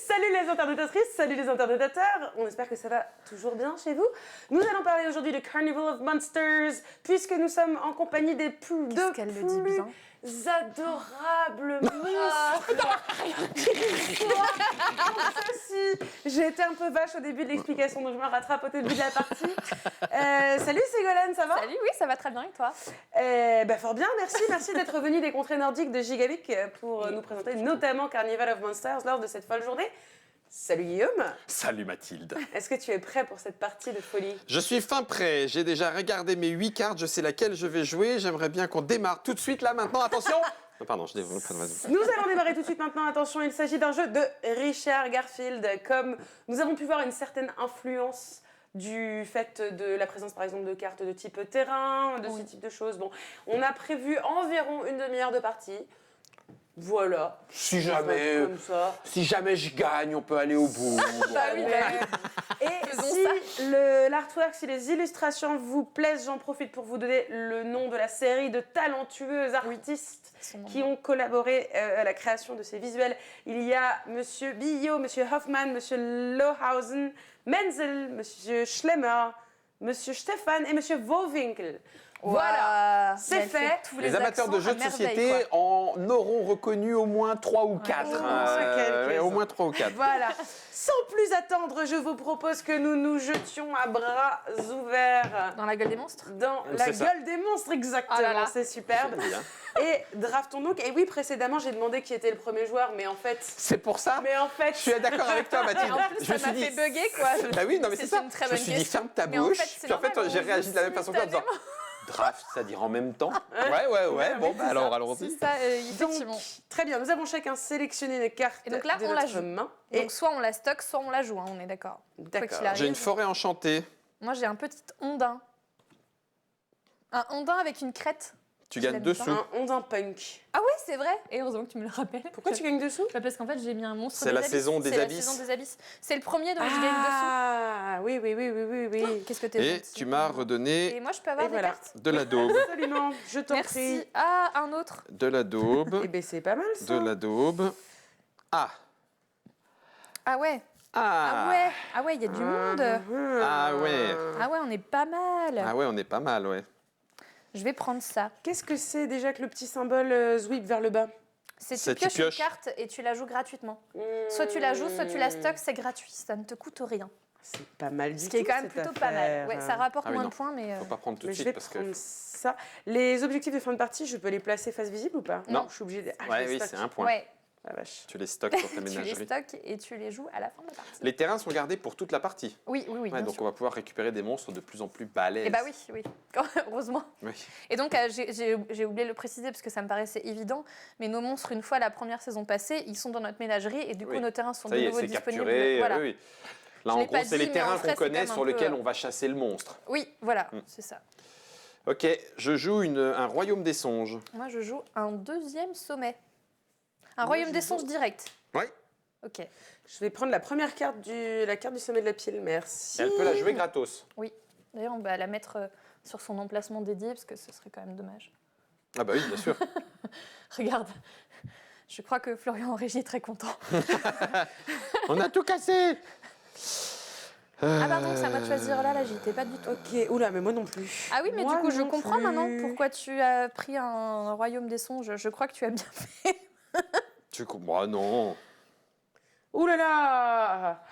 Salut les internautatrices, salut les internautateurs. On espère que ça va toujours bien chez vous. Nous allons parler aujourd'hui de Carnival of Monsters, puisque nous sommes en compagnie des plus adorables monstres. J'ai été un peu vache au début de l'explication, donc je me rattrape au début de la partie. Salut Ségolène, ça va? Salut, oui, ça va très bien et toi? Fort bien, merci d'être venu des contrées nordiques de Gigavic pour nous présenter notamment Carnival of Monsters lors de cette folle journée. Salut Guillaume. Salut Mathilde. Est-ce que tu es prêt pour cette partie de folie? Je suis fin prêt, j'ai déjà regardé mes 8 cartes, je sais laquelle je vais jouer, j'aimerais bien qu'on démarre tout de suite là maintenant, attention. Oh, pardon, je développe pas de raison. Nous allons démarrer tout de suite maintenant, attention, il s'agit d'un jeu de Richard Garfield. Comme nous avons pu voir une certaine influence du fait de la présence par exemple de cartes de type terrain, de ce type de choses. Bon, on a prévu environ une demi-heure de partie. Voilà. Si jamais je gagne, on peut aller au bout. Et si l'artwork, si les illustrations vous plaisent, j'en profite pour vous donner le nom de la série de talentueux artistes qui ont collaboré à la création de ces visuels. Il y a Monsieur Billot, Monsieur Hoffman, Monsieur Lohausen, Menzel, Monsieur Schlemmer, Monsieur Stefan et Monsieur Vowinkel. Voilà, c'est fait. Les amateurs de jeux de société en auront reconnu au moins 3 ou 4. Au moins 3 ou 4. Voilà. Sans plus attendre, je vous propose que nous nous jetions à bras ouverts. Dans la gueule des monstres? Dans la gueule des monstres, exactement. Oh là là. C'est superbe. Et draftons donc. Et oui, précédemment, j'ai demandé qui était le premier joueur, mais en fait... C'est pour ça. Mais en fait... Je suis d'accord avec toi, Mathilde. En plus, ça m'a fait bugger, quoi. Bah oui, non mais c'est ça. Une très Je me bonne suis dit, question. ferme ta bouche. Puis en fait, j'ai réagi de la même façon que toi en disant... Draft, c'est-à-dire en même temps. Ouais. Bon, bah alors, allons-y. C'est ça, effectivement. Donc, très bien, nous avons chacun sélectionné les cartes et donc là, de on la notre joue. main. Donc soit on la stocke, soit on la joue, hein, on est d'accord. D'accord. J'ai une forêt enchantée. Moi, j'ai un petit ondin. Un ondin avec une crête. Tu gagnes dessous. Un ondin punk. Ah oui, c'est vrai. Et heureusement que tu me le rappelles. Pourquoi tu gagnes dessous? Parce qu'en fait, j'ai mis un monstre C'est la saison des abysses. C'est la saison des abysses. C'est le premier dont je gagne dessous. Ah, oui. Qu'est-ce que t'es Et gentil. tu m'as redonné Et moi, je peux avoir des cartes? de la daube. Absolument, je t'en Merci. prie. Ah, un autre. De la daube. Eh bien, c'est pas mal, ça. De la daube. Ah ouais. Il y a du monde. Ah ouais. Ah ouais, on est pas mal. Ah ouais, on est pas mal, ouais. Je vais prendre ça. Qu'est-ce que c'est déjà que le petit symbole sweep vers le bas? Tu pioches une carte et tu la joues gratuitement. Soit tu la joues, soit tu la stockes, c'est gratuit. Ça ne te coûte rien. C'est pas mal du tout. Ce qui est quand même plutôt pas mal. Ouais, ça rapporte moins de points, mais... Faut pas prendre tout de je suite vais parce prendre que... ça. Les objectifs de fin de partie, je peux les placer face visible ou pas? Non. Je suis obligée de... oui, c'est un point. Ouais. La vache. Tu les stockes sur ta Tu ménagerie. les stockes et tu les joues à la fin de la partie. Les terrains sont gardés pour toute la partie. Oui, bien donc sûr. on va pouvoir récupérer des monstres de plus en plus balèzes. Eh bah oui. Heureusement. Oui. Et donc, j'ai oublié de le préciser parce que ça me paraissait évident, mais nos monstres, une fois la première saison passée, ils sont dans notre ménagerie et du coup, nos terrains sont de nouveau disponibles. Capturé, voilà. oui. Là, en gros, c'est les terrains qu'on connaît sur lesquels on va chasser le monstre. Oui, voilà, c'est ça. Ok, je joue un royaume des songes. Moi, je joue un deuxième sommet. Un royaume des songes direct. Oui. Ok. Je vais prendre la première carte la carte du sommet de la pile, merci. Et elle peut la jouer gratos. Oui. D'ailleurs, on va la mettre sur son emplacement dédié parce que ce serait quand même dommage. Ah bah oui, bien sûr. Regarde, je crois que Florian en régie est très content. On a tout cassé. Ah pardon, c'est à moi de choisir là, j'y étais pas du tout. Ok, oula, mais moi non plus. Ah oui, mais moi du coup, je non comprends plus. maintenant pourquoi tu as pris un royaume des songes. Je crois que tu as bien fait. Tu comprends? Non. Ouh là là.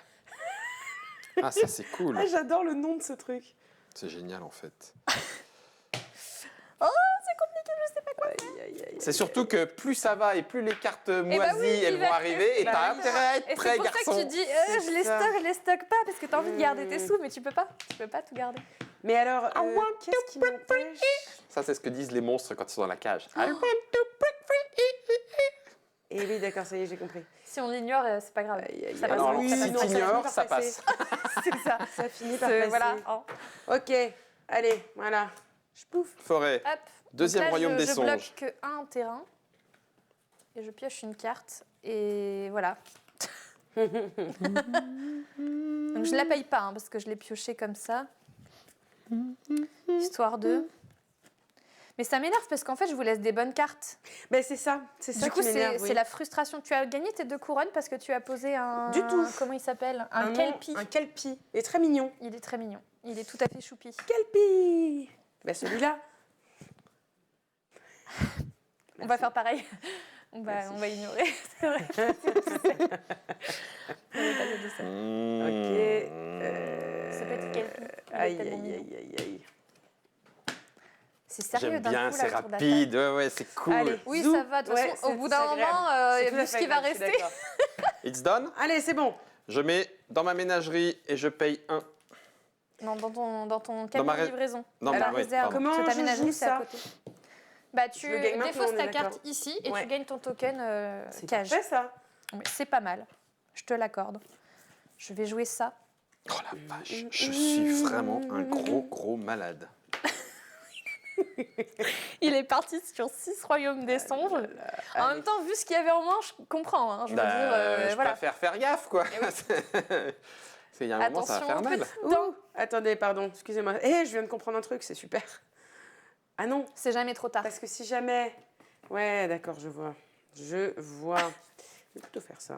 Ah, ça c'est cool. Ah, j'adore le nom de ce truc. C'est génial en fait. Oh, c'est compliqué, je sais pas quoi. C'est surtout que plus ça va et plus les cartes moisies elles vont arriver et t'as intérêt à être prêt, garçon. C'est pour ça que tu dis je les stocke pas parce que t'as envie de garder tes sous, mais tu peux pas tout garder. Mais alors, qu'est-ce qui m'empêche? Ça c'est ce que disent les monstres quand ils sont dans la cage. Et oui, d'accord, ça y est, j'ai compris. Si on l'ignore, c'est pas grave. Ça passe. Alors, oui, si non, tu ignores, ça passer. passe. C'est ça. Ça finit par passer. Voilà. Ok, allez, voilà. Je pouffe. Forêt. Hop. Deuxième Donc là, royaume des je songes. bloque que un terrain et je pioche une carte et voilà. Donc je la paye pas parce que je l'ai pioché comme ça, histoire de. Mais ça m'énerve parce qu'en fait, je vous laisse des bonnes cartes. Ben, c'est ça qui m'énerve. C'est la frustration. Tu as gagné tes 2 couronnes parce que tu as posé un... Du tout. Comment il s'appelle? Un kelpie. Un kelpie. Il est très mignon. Il est très mignon. Il est tout à fait choupi. Kelpie. Ben, celui-là. On va faire pareil. On va ignorer. C'est vrai. Ok. Ça peut être kelpie. Aïe. C'est sérieux J'aime d'un bien, coup, c'est la tour rapide, ouais, c'est cool. Allez. Oui, Zou. ça va. De toute façon, au bout d'un moment, vu ce qui va rester. It's done. Allez, c'est bon. Je mets dans ma ménagerie et je paye 1. Non, dans ton camion de livraison. Non, la oui, réserve. comment Parce que ta je ménagerie, joue c'est à ça côté. Bah, tu Je le gagne maintenant, défausses on est ta d'accord. carte ici et Ouais. tu gagnes ton token C'est cage. parfait, ça. Oui, c'est pas mal. Je te l'accorde. Je vais jouer ça. Oh la vache, je suis vraiment un gros malade. Il est parti sur 6 royaumes des songes. En même temps, vu ce qu'il y avait en main, je comprends. Hein. Je veux dire, je voilà. préfère faire gaffe, quoi. Il y a un moment, ça va faire mal. Ouh, attendez, pardon, excusez-moi. Je viens de comprendre un truc, c'est super. Ah non, C'est jamais trop tard. parce que si jamais... Ouais, d'accord, je vois. Je vais plutôt faire ça.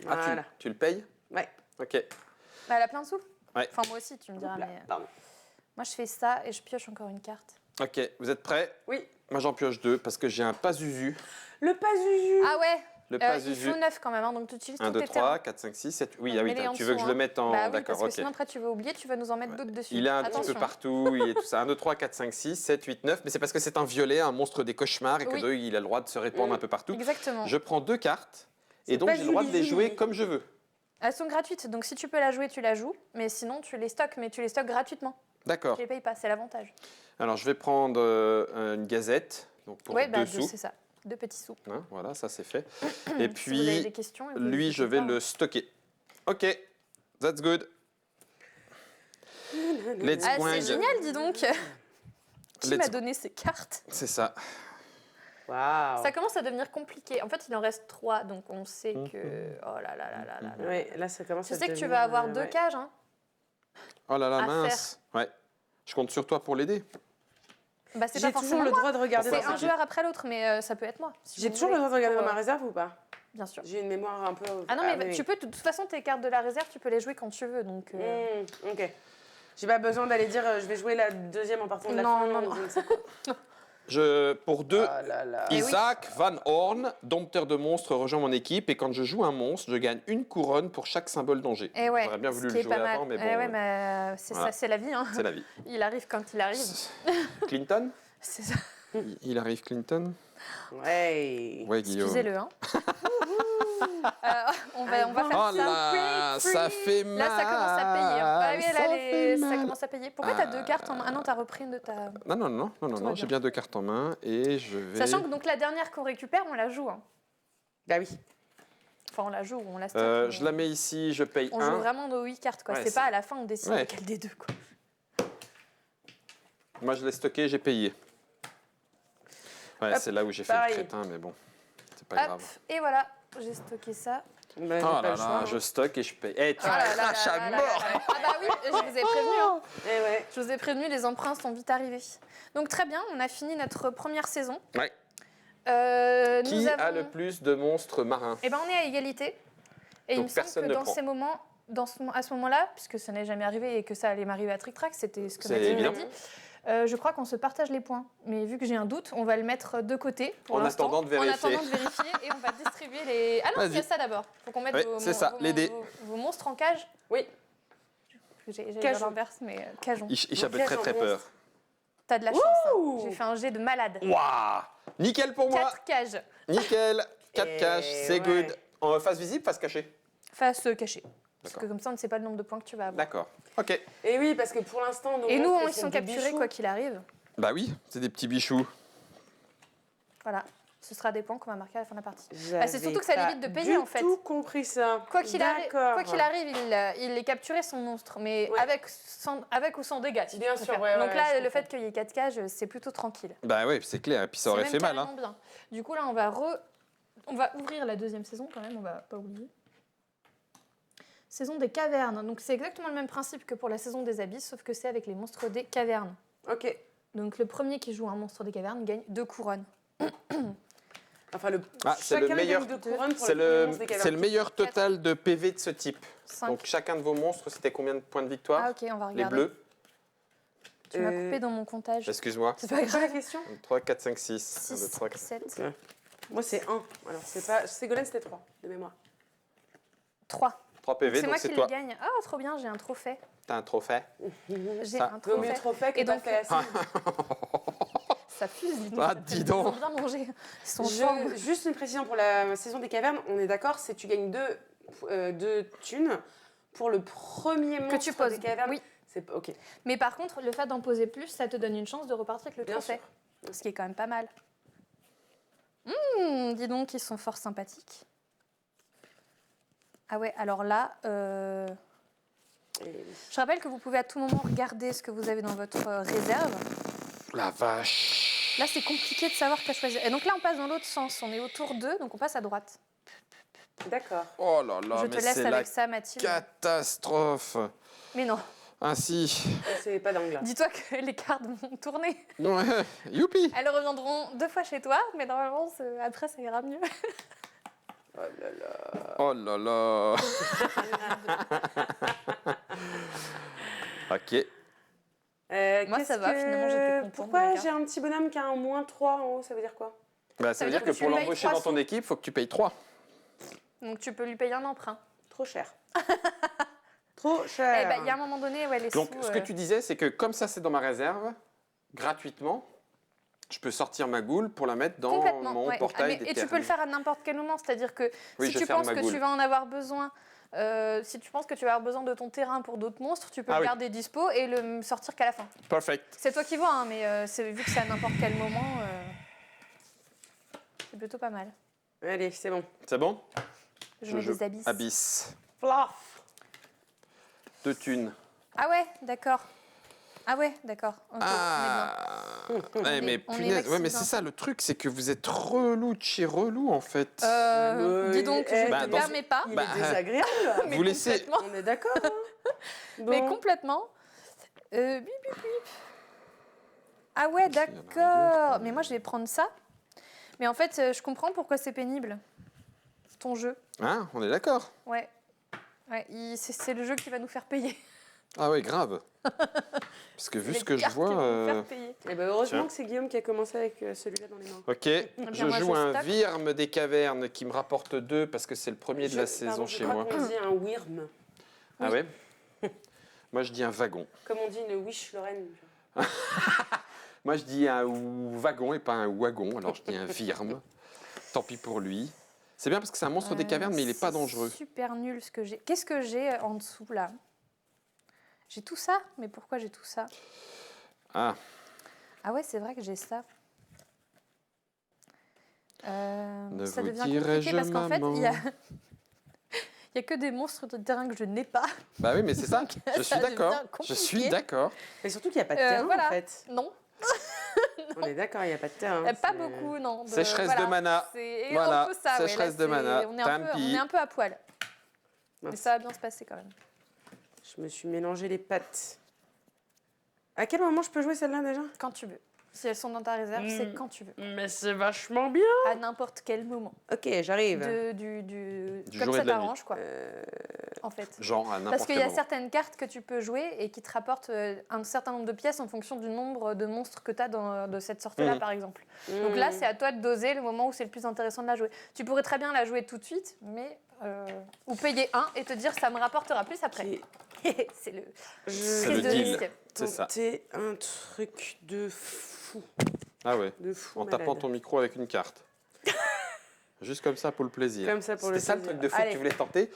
Ah, Voilà. tu le payes? Ouais. Ok. Bah, elle a plein de sous. Ouais. Enfin, moi aussi, tu me diras. Oula, Mais... pardon. Moi, je fais ça et je pioche encore une carte. Ok, vous êtes prêts? Oui. Moi, j'en pioche 2 parce que j'ai un Pazuzu. Le Pazuzu. Ah ouais. Le Il Pazuzu. faut 9 quand même, hein, donc tu utilises 1, tous 2, tes 3, 4, 5, 6, 7. Oui, Mets-les en tu veux que dessous, je le mette en. Bah oui, D'accord, parce que ok. sinon après tu vas oublier, tu vas nous en mettre d'autres dessus. Il est un petit Attention. peu partout, il est tout ça. 1, 2, 3, 4, 5, 6, 7, 8, 9. Mais c'est parce que c'est un violet, un monstre des cauchemars et que Oui. il a le droit de se répandre un peu partout. Exactement. Je prends 2 cartes et C'est donc pas j'ai le droit de les Julie. jouer comme je veux. Elles sont gratuites, donc si tu peux la jouer, tu la joues. Mais sinon, tu les stockes, mais tu les stockes gratuitement. D'accord. Tu les payes pas, c'est l'avantage. Alors je vais prendre une gazette donc pour Oui, 2 sous. c'est ça. 2 petits sous. Hein, voilà, ça c'est fait. Si Et vous puis avez des questions, vous lui, n'hésitez je vais pas, le hein. stocker. Ok, that's good. Let's Ah, swing. c'est génial, dis donc. Qui Let's- m'a donné ces cartes? C'est ça. Waouh. Ça commence à devenir compliqué. En fait, il en reste 3, donc on sait que... Oh là là là là là là. Ouais, là, ça commence Je à sais que tu devenir, vas avoir 2 ouais. cages, hein. Oh là là, À mince. Ouais. Je compte sur toi pour l'aider. Bah, c'est J'ai pas toujours forcément le moi. droit de regarder C'est dans un ma... joueur après l'autre, mais ça peut être moi. si J'ai vous toujours le voulez. droit de regarder Pour, dans ma réserve ou pas? Bien sûr. J'ai une mémoire un peu... Ah non, mais tu peux, de toute façon, tes cartes de la réserve, tu peux les jouer quand tu veux. Donc, Ok. J'ai pas besoin d'aller dire je vais jouer la deuxième en partant de la Non, fin. non, non. je ne sais quoi. Pour 2, Ah là là. Isaac Van Horn, dompteur de monstres, rejoint mon équipe et quand je joue un monstre, je gagne une couronne pour chaque symbole danger. Et ouais, J'aurais bien ce voulu qui le est jouer pas mal. avant, mais bon, Eh ouais, mais c'est voilà. ça, c'est la vie. Hein. c'est la vie. Il arrive quand il arrive. Clinton? C'est ça. Il arrive Clinton? Ouais. Ouais, Guillaume. Excusez-le. Hein. on va faire Oh ça. là, ça fait mal. Là, ça commence à payer. hein. Ah oui, là, Ça fait ça mal. commence à payer. Pourquoi t'as 2 cartes en main? Ah non, t'as repris une de ta... Non, va j'ai bien. bien 2 cartes en main et je vais... Sachant que donc, la dernière qu'on récupère, on la joue. Hein. Bah oui. Enfin, on la joue ou on la stocke. je la mets ici, je paye On 1. joue vraiment nos 8 cartes. Quoi. Ouais, c'est c'est- pas à la fin, on décide Ouais. lequel des 2. Quoi. Moi, je l'ai stocké, j'ai payé. Ouais, Hop, c'est là où j'ai fait pareil. le crétin, mais bon, c'est pas Hop, grave. et voilà, j'ai stocké ça. Bah, j'ai Oh pas là le choix, là, hein. je stocke et je paye. Eh, tu Ah là là là craches là à là là mort. là. Ah bah oui, je vous ai prévenu. Hein. Eh ouais. Je vous ai prévenu, les emprunts sont vite arrivés. Donc très bien, on a fini notre première saison. Ouais. Nous Qui avons... a le plus de monstres marins? Eh ben, on est à égalité. Et Donc il me semble personne que ne dans prend. ces moments, à ce moment-là, puisque ça n'est jamais arrivé et que ça allait m'arriver à Trick Track, c'était ce que C'est Mathilde m'a évident. dit. Je crois qu'on se partage les points. Mais vu que j'ai un doute, on va le mettre de côté pour En l'instant. attendant de vérifier. En attendant de vérifier. Et on va distribuer les... Ah non, il y a Vas-y. ça d'abord. Il faut qu'on mette Oui, c'est ça, les dés. vos monstres en cage. Oui. J'ai Cajon. l'inverse, mais cajon. Il avait Donc, très très en peur. monstre. T'as de la chance. Ouh. J'ai fait un jet de malade. Waouh! Nickel pour moi. 4 cages. Nickel. 4 Et caches, c'est ouais. good. En face visible, face cachée. Face cachée. Parce D'accord. que comme ça, on ne sait pas le nombre de points que tu vas avoir. D'accord. Ok. Et oui, parce que pour l'instant, nos Et nous, monstres, ils sont des capturés bichous. quoi qu'il arrive. Bah oui, c'est des petits bichous. Voilà. Ce sera des points qu'on va marquer à la fin de la partie. J'avais c'est surtout que ça pas évite de payer, du en fait. tout compris ça. Quoi qu'il D'accord. arrive, il est capturé son monstre, mais Ouais. avec ou sans dégâts. si Bien tu sûr, préfères. ouais, Donc ouais, là, je le comprends. fait qu'il y ait 4 cages, c'est plutôt tranquille. Bah oui, c'est clair. Et puis ça aurait C'est fait même mal. Hein. carrément bien. Du coup, là, on va ouvrir la deuxième saison quand même, on va pas oublier. Saison des cavernes. Donc c'est exactement le même principe que pour la saison des abysses, sauf que c'est avec les monstres des cavernes. Ok. Donc le premier qui joue un monstre des cavernes gagne 2 couronnes. Enfin, c'est le meilleur. gagne 2 couronnes pour C'est le monstre des cavernes. le meilleur total de PV de ce type. 5. Donc chacun de vos monstres, c'était combien de points de victoire? Ah ok, on va Les regarder. bleus. Tu m'as coupé dans mon comptage. Excuse-moi. C'est pas C'est quoi grave. la question? 3, 4, 5, 6. 6, 7, Moi, c'est 1. Alors, c'est pas... Ségolène, c'était 3, de mémoire. 3. 3 PV, C'est donc moi c'est qui toi. le gagne. Ah, trop bien, j'ai un trophée. T'as un trophée. J'ai Ça. un Vaut mieux trophée. trophée que Et pas donc, fait assez. Ça fuse, dis donc. Ah, ça dis fait- donc. Ils ont bien mangé. Ils sont forts. Juste une précision pour la saison des cavernes, on est d'accord, c'est tu gagnes 2 thunes pour le premier monstre Que tu poses. des cavernes. Oui. C'est ok. Mais par contre, le fait d'en poser plus, ça te donne une chance de repartir avec le Bien trophée. Ce qui est quand même pas mal. Dis donc, ils sont fort sympathiques. Ah ouais, alors là, je rappelle que vous pouvez à tout moment regarder ce que vous avez dans votre réserve. La vache. Là, c'est compliqué de savoir qu'à choisir. Et donc là, on passe dans l'autre sens. On est autour d'eux, donc on passe à droite. D'accord. Oh là là, Je mais te laisse c'est avec la ça, Mathilde. catastrophe. Mais non, Ainsi. C'est pas dingue là. dis-toi que les cartes vont tourner. Ouais, youpi. Elles reviendront 2 fois chez toi, mais normalement, après, ça ira mieux. Oh là là. Oh là là. Ok. Moi, ça va, finalement, j'étais contente de Pourquoi la j'ai un petit bonhomme qui a un -3 en haut? Ça veut dire quoi? Bah, ça veut dire que tu pour payes l'embaucher 3 dans ton sous. équipe, il faut que tu payes 3. Donc tu peux lui payer un emprunt. Trop cher. Trop cher. Eh ben, il y a un moment donné, ouais, les Donc, sous... ce que tu disais, c'est que comme ça, c'est dans ma réserve, gratuitement, je peux sortir ma goule pour la mettre dans Complètement, mon ouais. portail Et tu d'éternité. peux le faire à n'importe quel moment, c'est-à-dire que Oui, si je tu ferme penses ma que goule. tu vas en avoir besoin, si tu penses que tu vas avoir besoin de ton terrain pour d'autres monstres, tu peux Ah le oui. garder dispo et le sortir qu'à la fin. Perfect. C'est toi qui vois, hein, mais vu que c'est à n'importe quel moment, c'est plutôt pas mal. Allez, c'est bon. C'est bon? Je mets des abysses. Abyss. Flaf. 2 thunes. Ah ouais, d'accord. Ah ouais, d'accord. Ok, Ah ouais, mais on est punaise, ouais, mais vaccinants. c'est ça le truc, c'est que vous êtes relou de chez relou en fait. Dis donc, je ne Bah, te dans- permets pas, Il Bah, est désagréable. mais vous laissez- complètement. On est d'accord. Hein. Mais Bon. complètement. Bip, bip, bip. Ah ouais, il y en a un d'accord. autre. Mais moi, je vais prendre ça. Mais en fait, je comprends pourquoi c'est pénible. Ton jeu. Hein, on est d'accord? Ouais. Ouais, c'est le jeu qui va nous faire payer. Ah ouais, grave. Parce que vu Les ce que je cartes qui vois... vont nous faire payer. Eh ben, heureusement Tiens. que c'est Guillaume qui a commencé avec celui-là dans les mains. Ok, bien, je moi, joue je un stocke. Virme des cavernes qui me rapporte 2 parce que c'est le premier de la saison chez moi. On dit un Wyrm. Ah ouais? Moi je dis un wagon. Comme on dit une Wish Lorraine. Moi je dis un wagon et pas un wagon, alors je dis un Virme. Tant pis pour lui. C'est bien parce que c'est un monstre des cavernes mais il est pas dangereux. Super nul ce que j'ai. Qu'est-ce que j'ai en dessous là? J'ai tout ça? Mais pourquoi j'ai tout ça? Ah, Ah ouais, c'est vrai que j'ai ça. Ne Ça vous devient dirai-je, compliqué parce qu'en fait, maman. il y a que des monstres de terrain que je n'ai pas. bah oui mais c'est ça, je suis Ça devient d'accord. Je compliqué. suis d'accord. Mais surtout qu'il n'y a pas de terrain voilà. en fait. Non, On est d'accord, il n'y a pas de terrain. pas c'est- beaucoup, non. Sécheresse de mana. C'est Voilà, un peu ça, sécheresse de là, mana, On est, tant un peu, pis. on est un peu à poil. Mais Mince. ça va bien se passer quand même. Je me suis mélangé les pattes. À quel moment je peux jouer celle-là déjà? Quand tu veux. Si elles sont dans ta réserve, c'est quand tu veux. Mais c'est vachement bien. À n'importe quel moment. Ok, j'arrive. Du Comme jour et ça de la t'arrange, quoi. En fait. Genre à n'importe Parce qu'il quel y a moment. certaines cartes que tu peux jouer et qui te rapportent un certain nombre de pièces en fonction du nombre de monstres que tu as de cette sorte-là, Mhm. par exemple. Donc là, c'est à toi de doser le moment où c'est le plus intéressant de la jouer. Tu pourrais très bien la jouer tout de suite, mais ou payer 1 et te dire ça me rapportera plus après. C'est le C'est prise le de deal. risque. C'est ça. Tenter un truc de fou. Ah ouais, De fou en tapant malade. ton micro avec une carte. Juste comme ça pour le plaisir. Comme ça pour le C'était ça le plaisir. truc de fou que Allez. tu voulais tenter.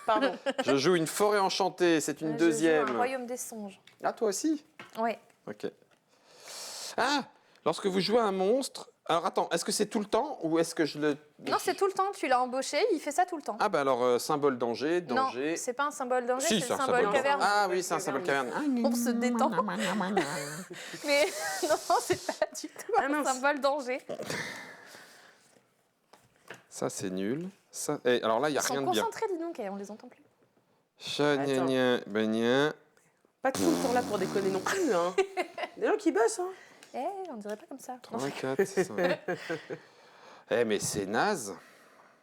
Pardon. Je joue une forêt enchantée, c'est une Je joue deuxième. un royaume des songes. Ah, toi aussi? Ouais. Ok. Ah, lorsque vous jouez un monstre... Alors attends, est-ce que c'est tout le temps ou est-ce que je le... Non, c'est tout le temps. Tu l'as embauché, il fait ça tout le temps. Ah bah alors, symbole danger, Non, danger... c'est pas un symbole danger, Si, c'est c'est le un symbole symbole caverne. Ah oui, c'est un symbole caverne. On se détend. Mais non, c'est pas du tout Ah, un mince. symbole danger. Ça, c'est nul. Ça... Et alors là, il n'y a Ils sont rien de bien. concentrés, dis donc, et on les entend plus. Chat, gna, Attends. gna, ben, gna. Pas tout le temps là pour déconner non plus. Hein. Des gens qui bossent, hein. On dirait pas comme ça. 34, c'est ça. Mais c'est naze.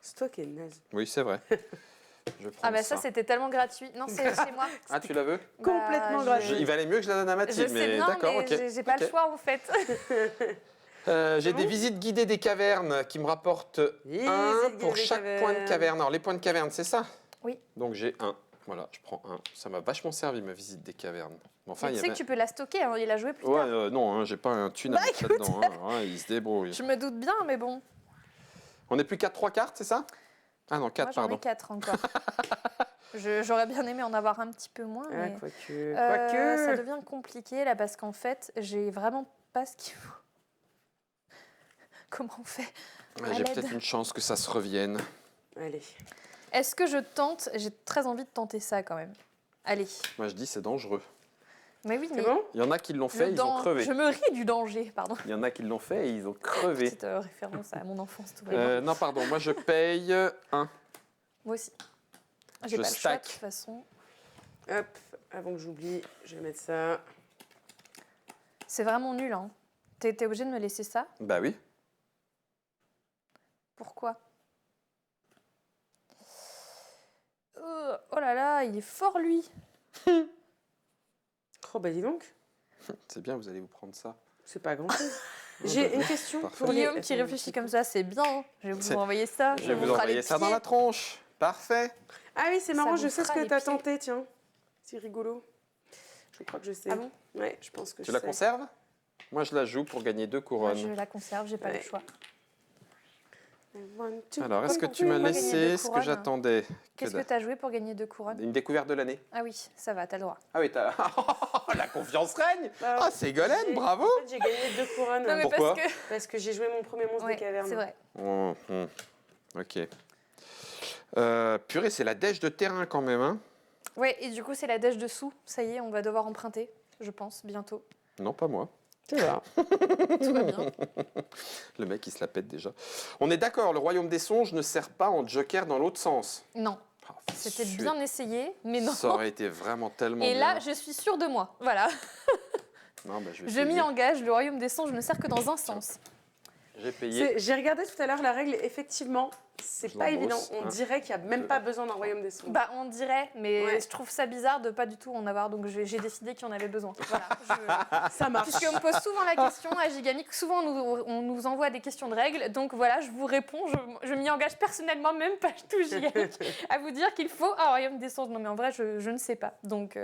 C'est toi qui es naze. Oui, c'est vrai. Je prends Ah bah ça c'était tellement gratuit. Non, c'est chez moi. Ah, tu la veux? Complètement je- gratuit. Il valait mieux que je la donne à Je Mathilde, sais mais bien, d'accord, mais ok. j'ai pas Ok. le choix en fait. J'ai des visites guidées des cavernes qui me rapportent Visites 1 guidées pour des chaque point de cavernes. caverne. Alors, les points de caverne, c'est ça? Oui. Donc, j'ai 1. Voilà, je prends 1. Ça m'a vachement servi, ma visite des cavernes. Mais enfin, Mais il tu y sais avait... que tu peux la stocker, hein, il a joué plus Ouais, tard. non, hein, j'ai pas un thune à Bah, mettre là-dedans. Hein. Ouais, il se débrouille. Je me doute bien, mais bon. On n'est plus qu'à 3 cartes, c'est ça? Ah non, 4, Moi j'en pardon. ai 4 encore. J'aurais bien aimé en avoir un petit peu moins, Ah, mais quoique. ça devient compliqué là parce qu'en fait, j'ai vraiment pas ce qu'il faut. Comment on fait? Ouais, À j'ai l'aide. peut-être une chance que ça se revienne. Allez. Est-ce que je tente? J'ai très envie de tenter ça quand même. Allez. Moi, je dis c'est dangereux. Mais oui, C'est mais bon? Il y en a qui l'ont fait, ils ont crevé. je me ris du danger, pardon. Il y en a qui l'ont fait et ils ont crevé. Petite référence à mon enfance, tout va bien. Non, pardon, moi je paye 1. Moi aussi. J'ai je pas le choix de stack. toute façon. Hop, avant que j'oublie, je vais mettre ça. C'est vraiment nul, hein. T'es obligé de me laisser ça? Bah oui. Pourquoi? Oh là là, il est fort lui. Oh, bah dis donc, C'est bien, vous allez vous prendre ça. c'est pas grand-chose. J'ai une question Parfait. pour les... Guillaume qui réfléchit comme ça, c'est bien. hein. Je vais C'est- vous envoyer ça. Je vais vous fera envoyer les ça dans pieds. la tronche. Parfait. Ah oui, c'est Ça marrant, vous je sais ce fera que les t'as pieds. tenté, tiens. C'est rigolo. Je crois que je sais. Ah bon? Ouais, je pense que Tu je la sais. conserves? Moi je la joue pour gagner 2 Moi, couronnes. je la conserve, j'ai pas Ouais. le choix. One, two, Alors, est-ce que tu m'as Pourquoi gagner laissé 2 ce que couronnes j'attendais? Qu'est-ce que t'as joué pour gagner 2 couronnes? Une découverte de l'année. Ah oui, ça va, t'as le droit. Ah oui, t'as... La confiance règne. Bah, Ah, c'est Golène, j'ai- bravo. En fait, j'ai gagné 2 couronnes Non mais Pourquoi parce que... parce que j'ai joué mon premier monstre Ouais, des cavernes. c'est vrai. Ok. Purée, c'est la dèche de terrain quand même, hein? Ouais, et du coup, c'est la dèche dessous. Ça y est, on va devoir emprunter, je pense, bientôt. Non, pas moi. C'est ça. Tout va bien. Le mec, il se la pète déjà. On est d'accord, le royaume des songes ne sert pas en joker dans l'autre sens. Non, Ah, c'était suis- bien essayé, mais non. Ça aurait été vraiment tellement Et bien. là, je suis sûre de moi. Voilà. Non, bah, je vais Je m'y essayer. engage, le royaume des songes ne sert que dans un sens. J'ai payé. J'ai regardé tout à l'heure la règle, effectivement, c'est Je pas l'embosse, évident. On hein. dirait qu'il n'y a même pas besoin d'un royaume des songes. Bah, on dirait, mais Ouais. je trouve ça bizarre de pas du tout en avoir, donc j'ai décidé qu'il y en avait besoin. Voilà. Ça marche. Puisqu'on me pose souvent la question à Gigamic, souvent on nous envoie des questions de règles, donc voilà, je vous réponds, je m'y engage personnellement, même pas tout Gigamic, à vous dire qu'il faut un royaume des songes. Non mais en vrai, je ne sais pas. Donc,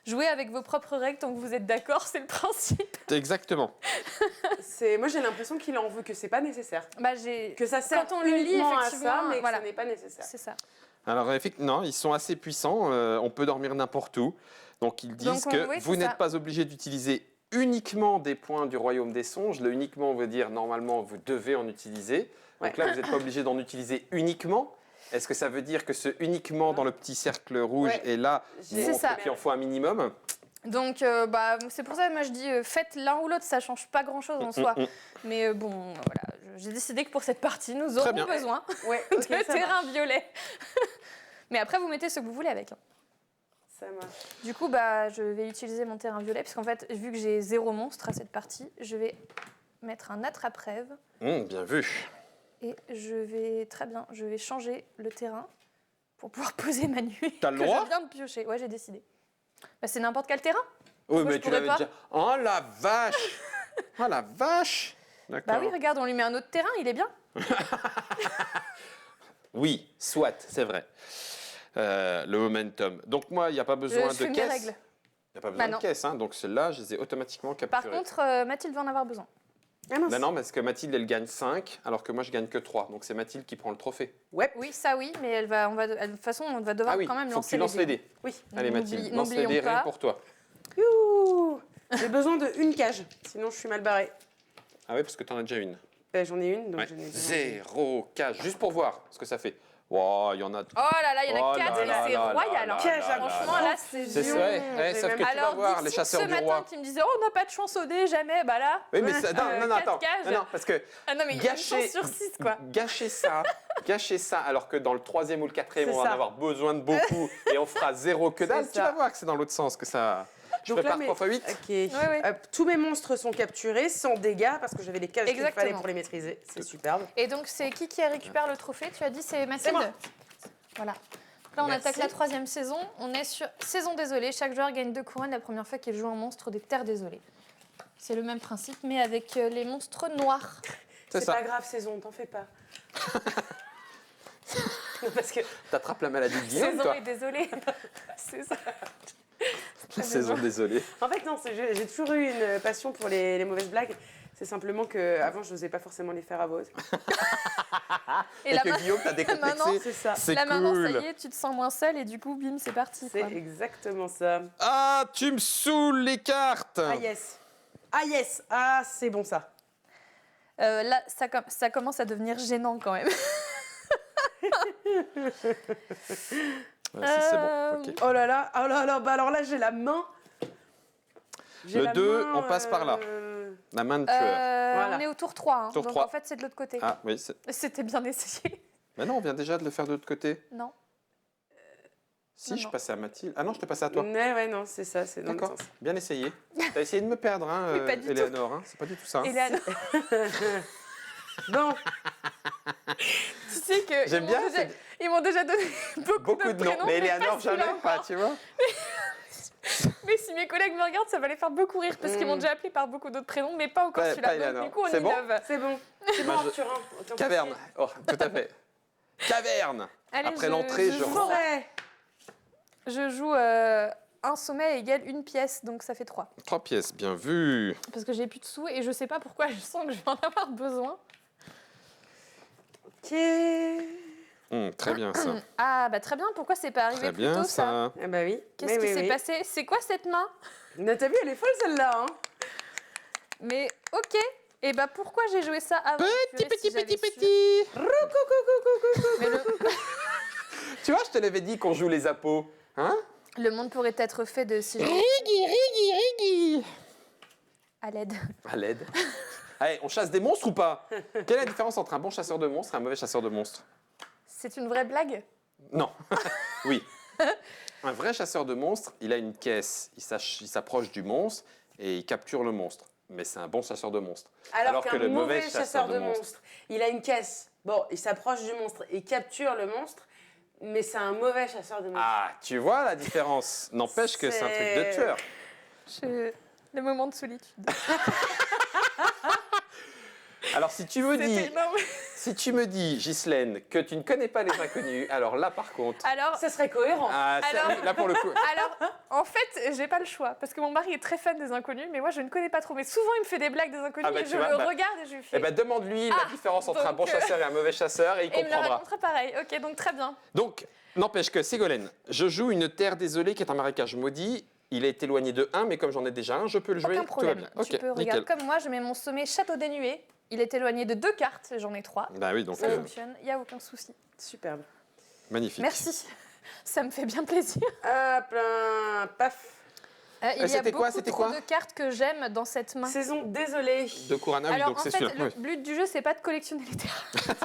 jouez avec vos propres règles tant que vous êtes d'accord, c'est le principe. Exactement. Moi, j'ai l'impression qu'il en veut que c'est pas nécessaire. Bah, j'ai... Que ça sert Quand on le lit, uniquement à effectivement, ça, mais voilà. que ça n'est pas nécessaire. C'est ça. Alors, effectivement, non, ils sont assez puissants. On peut dormir n'importe où. Donc, ils disent Donc, que oui, vous c'est n'êtes ça. pas obligé d'utiliser uniquement des points du royaume des songes. Le uniquement veut dire, normalement, vous devez en utiliser. Donc Ouais. là, vous n'êtes pas obligé d'en utiliser uniquement. Est-ce que ça veut dire que ce uniquement dans le petit cercle rouge Ouais. est là J'ai- C'est ça. qu'il en faut un minimum? Donc, bah, c'est pour ça que moi je dis, faites l'un ou l'autre, ça change pas grand-chose en soi. Mais bon, voilà, j'ai décidé que pour cette partie, nous Très aurons bien. besoin Ouais, ok, de ça terrain marche. violet. Mais après, vous mettez ce que vous voulez avec. hein. Ça marche. Du coup, bah, je vais utiliser mon terrain violet, puisqu'en fait, vu que j'ai 0 monstre à cette partie, je vais mettre un attrape-rêve. Bien vu. Et je vais changer le terrain pour pouvoir poser ma nuée. T'as le que droit je viens de piocher. Ouais, j'ai décidé. Bah, c'est n'importe quel terrain. Oui, Moi, mais je tu pourrais l'avais pas. déjà. Oh la vache! Oh la vache! D'accord. Bah oui, regarde, on lui met un autre terrain, il est bien. Oui, soit, c'est vrai. Le momentum. Donc moi, il n'y a pas besoin Je de fais mes caisse. règles. Il n'y a pas besoin Bah non. de caisse, hein. Donc celles-là, je les ai automatiquement Par capturées. contre, Mathilde va en avoir besoin. Ah mince. Ben non, parce que Mathilde, elle gagne 5, alors que moi, je gagne que 3. Donc c'est Mathilde qui prend le trophée. Ouais. Oui, ça oui, mais de toute façon, on va devoir Ah oui, quand même faut que lancer tu lances les dés. Oui. Allez, N'oublie- Mathilde, lance les n'oublions dés, rien pas. que pour toi. Youhou. J'ai besoin d'une cage, sinon je suis mal barrée. Ah oui, parce que tu en as déjà une. J'en ai une, donc Ouais. j'en ai besoin. 0 cage, juste pour voir ce que ça fait. Wow, il y en a. Oh là là, il y en a Oh 4 là et là c'est là royal. là hein. là là Franchement, là, c'est C'est dur. vrai, j'ai sauf même- que tu vas Alors, voir les Dixit, chasseurs ce du matin, roi. qui me disait « Oh, on n'a pas de chance au dé, jamais !» Bah là, Oui, mais ça, non, non, non, 4 attends. cages. Non, non, parce que ah non, mais il y a une Gâcher- chance sur 6, quoi. gâcher ça, alors que dans le 3e ou le 4e, C'est on va en ça. avoir besoin de beaucoup et on fera 0 que dalle. C'est Tu ça. vas voir que c'est dans l'autre sens que ça. Je Donc prépare là, 3 x 8. Ok. ouais. Tous mes monstres sont capturés sans dégâts parce que j'avais les cases qu'il Exactement. fallait pour les maîtriser. C'est superbe. Et donc, c'est qui récupère le trophée? Tu as dit c'est Mathilde. C'est moi. Voilà. Là, on Merci. attaque la 3e saison. On est sur Saison désolée. Chaque joueur gagne 2 couronnes la première fois qu'il joue un monstre des terres désolées. C'est le même principe, mais avec les monstres noirs. C'est ça. pas grave, saison, t'en fais pas. Parce que T'attrapes la maladie de Guillaume, Saison toi. est désolée. C'est ça. La saison, désolé. en fait, non, j'ai toujours eu une passion pour les mauvaises blagues. C'est simplement qu'avant, je n'osais pas forcément les faire à voix haute. Et que Guillaume t'a Maintenant, décomplexé. C'est ça. C'est Là, maintenant, ça y cool. est, tu te sens moins seule et du coup, bim, c'est parti. C'est quoi. exactement ça. Ah, tu me saoules les cartes. Ah yes. Ah yes. Ah, c'est bon ça. Là, ça commence à devenir gênant quand même. Ouais, si c'est bon, ok. Oh là là. Oh là là. Bah alors là, j'ai la main. J'ai Le la 2, main, on passe par là. La main de tueur. Voilà. On est au tour 3. Hein. Tour Donc 3. en fait, c'est de l'autre côté. Ah, oui. C'était bien essayé. Mais non, on vient déjà de le faire de l'autre côté. Non. Si, Non, je non. passais à Mathilde. Ah non, je te passais à toi. Ouais, non, c'est ça, c'est dans le D'accord, sens. bien essayé. T'as essayé de me perdre, hein, Oui, pas du tout. Éléonore. Hein. C'est pas du tout ça. hein. Et là, Bon, tu sais que J'aime bien. ils m'ont déjà donné beaucoup Beaucoup d'autres de noms. prénoms, Mais pas Éléonore, celui-là jamais pas, encore. tu vois. Mais si mes collègues me regardent, ça va les faire beaucoup rire parce qu'ils m'ont déjà appelé par beaucoup d'autres prénoms, mais pas encore Pas celui-là. Eleanor. Donc, du coup, on C'est bon innove. c'est bon. C'est bon, Moi, je- Arthur. Autant Caverne. passer. Oh, tout à fait. Caverne. Allez, Après l'entrée, je joue- rentre. Forêt. Je joue un sommet égale une pièce, donc ça fait 3. 3 pièces, bien vu. Parce que j'ai plus de sous et je sais pas pourquoi, je sens que je vais en avoir besoin. Ok. Très bien ça. Ah bah très bien, pourquoi c'est pas arrivé Très plus bien tôt ça ça. Ah bah oui. Qu'est-ce qui s'est passé? C'est quoi cette main? T'as vu, elle est folle celle-là. Hein. Mais ok. Et bah pourquoi j'ai joué ça avant? Petit, Purée, si j'avais su. petit. Mais Tu vois, je te l'avais dit qu'on joue les appos. Hein? le monde pourrait être fait de si Riggy. à l'aide. À l'aide. Allez, on chasse des monstres ou pas? Quelle est la différence entre un bon chasseur de monstres et un mauvais chasseur de monstres? C'est une vraie blague? Non. Oui. Un vrai chasseur de monstres, il a une caisse. Il s'approche du monstre et il capture le monstre. Mais c'est un bon chasseur de monstres. Alors qu'un mauvais chasseur de monstres, il a une caisse. Bon, il s'approche du monstre et capture le monstre, mais c'est un mauvais chasseur de monstres. Ah, tu vois la différence. N'empêche que c'est un truc de tueur. Le moment de solitude. Alors si tu me dis, C'était énorme. si tu me dis, Ghislaine, que tu ne connais pas les inconnus, alors là par contre, Alors, Ça serait cohérent. Alors- oui, là pour le coup, en fait, j'ai pas le choix parce que mon mari est très fan des inconnus, mais moi je ne connais pas trop. Mais souvent il me fait des blagues des inconnus Ah bah, et tu je vois, le bah- regarde et je lui fais. eh ben, demande-lui la Ah, différence entre un donc, bon chasseur et un mauvais chasseur et il et il me le comprendra. racontera pareil. Ok, donc très bien. Donc, n'empêche que Ségolène, je joue une terre désolée qui est un marécage maudit. Il est éloigné de 1, mais comme j'en ai déjà un, je peux le jouer. Aucun problème. Tout va bien. Tu Ok, peux nickel. regarder comme moi, je mets mon sommet Château des Nuées. Il est éloigné de 2 cartes, j'en ai 3. Bah oui, donc Ça fonctionne, il n'y a aucun souci. Superbe. magnifique. Merci, ça me fait bien plaisir. Hop là, paf. Il y a c'était quoi, beaucoup c'était trop quoi de cartes que j'aime dans cette main. Saison désolée. De Kurana, oui, Alors donc en c'est fait, sûr. le Oui. but du jeu, c'est pas de collectionner les terrains.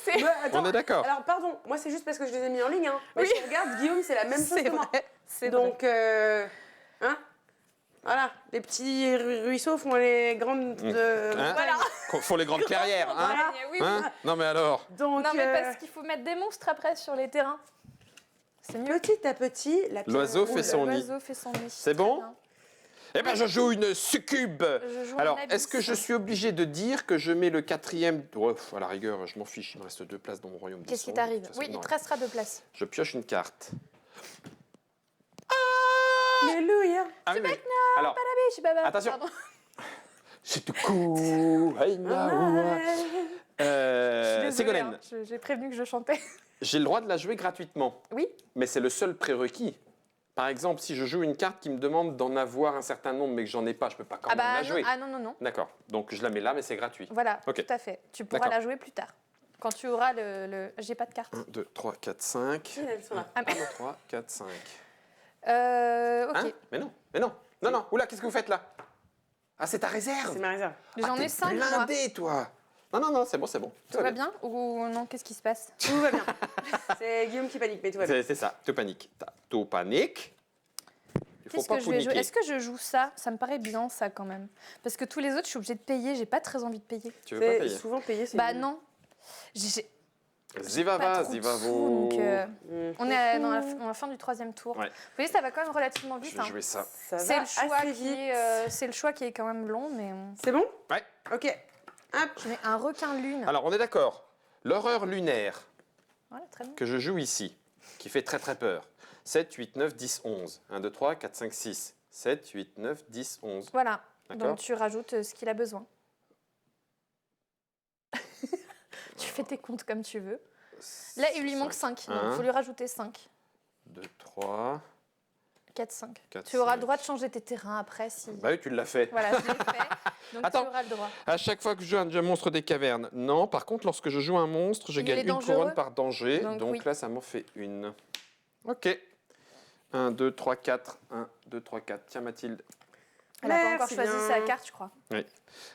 C'est Mais attends, On est d'accord. alors pardon, moi c'est juste parce que je les ai mis en ligne. Hein. Mais Oui. si tu regardes, Guillaume, c'est la même chose c'est que moi. vrai. C'est vrai. Donc, hein, voilà, les petits ruisseaux font les grandes. Hein Voilà. Font les grandes carrières, hein, Voilà, oui, oui. hein? Non mais alors. Donc, Non, mais parce qu'il faut mettre des monstres après sur les terrains. C'est mieux. petit à petit, la pierre L'oiseau roule. fait son nid. L'oiseau fait son nid. C'est Très bon bien. Eh ben, je joue une succube. Je joue un Alors, abysse. est-ce que je suis obligé de dire que je mets le 4e ouais, à la rigueur, je m'en fiche, il me reste 2 places dans mon royaume. des Qu'est-ce qui songes, t'arrive? de toute façon, Oui, il non. te restera 2 places. Je pioche une carte. Alléluia. Ah oui, mais... Alors, Je suis baba. Attention. Pardon. c'est tout cool. Hey, Ah, Désolée, Ségolène, hein, j'ai prévenu que je chantais. j'ai le droit de la jouer gratuitement, Oui. mais c'est le seul prérequis. Par exemple, si je joue une carte qui me demande d'en avoir un certain nombre, mais que j'en ai pas, je peux pas quand Ah même bah la non, jouer. ah non, non, non. D'accord. Donc je la mets là, mais c'est gratuit. Voilà, Ok. tout à fait. Tu pourras D'accord. la jouer plus tard. Quand tu auras le... J'ai pas de carte. 1, 2, 3, 4, 5. elles sont là. Ah, mais- 1, 3, 4, 5. Ok. Hein? Mais non, mais non. Non, non. Oula, qu'est-ce que vous faites là? Ah, c'est ta réserve. C'est ma réserve. J'en ai 5 moi. blindé, toi. Non, non, non, c'est bon, c'est bon. Tout va bien ou non? Qu'est-ce qui se passe? Tout va bien. C'est Guillaume qui panique, mais tout va bien. C'est ça, tu paniques. Tout panique. Il faut Qu'est-ce pas que je vais jouer? paniquer. Est-ce que je joue ça? Ça me paraît bien, ça, quand même. Parce que tous les autres, je suis obligée de payer. J'ai pas très envie de payer. Tu veux pas C'est payer? souvent payé, c'est Bah nul. non. J'ai pas Zivava, trop de Zivavo. sous, donc on est dans Mhm. dans la fin du 3e tour. Ouais. Vous voyez, ça va quand même relativement Je vite. vais hein. jouer ça. Ça C'est va le, choix assez qui vite. est, c'est le choix qui est quand même long, mais C'est bon? Ouais. Ok. Hop. je mets un requin lune. Alors, on est d'accord. L'horreur lunaire Voilà, très bien. que je joue ici, qui fait très très peur. 7, 8, 9, 10, 11. 1, 2, 3, 4, 5, 6. 7, 8, 9, 10, 11. Voilà. D'accord. Donc tu rajoutes ce qu'il a besoin. Tu fais tes comptes comme tu veux. Là, il lui manque 5, donc il faut lui rajouter 5. 2, 3, 4, 5. 4, Tu auras 5. le droit de changer tes terrains après si... Bah oui, tu l'as fait. Voilà, je l'ai fait. Donc Attends. tu auras le droit. À chaque fois que je joue un monstre des cavernes, non. Par contre, lorsque je joue un monstre, je Il gagne est une dangereux. couronne par danger. Donc, Donc oui. là, ça m'en fait une. Ok. 1, 2, 3, 4. 1, 2, 3, 4. Tiens, Mathilde. Elle n'a pas Merci encore choisi bien. sa carte, je crois.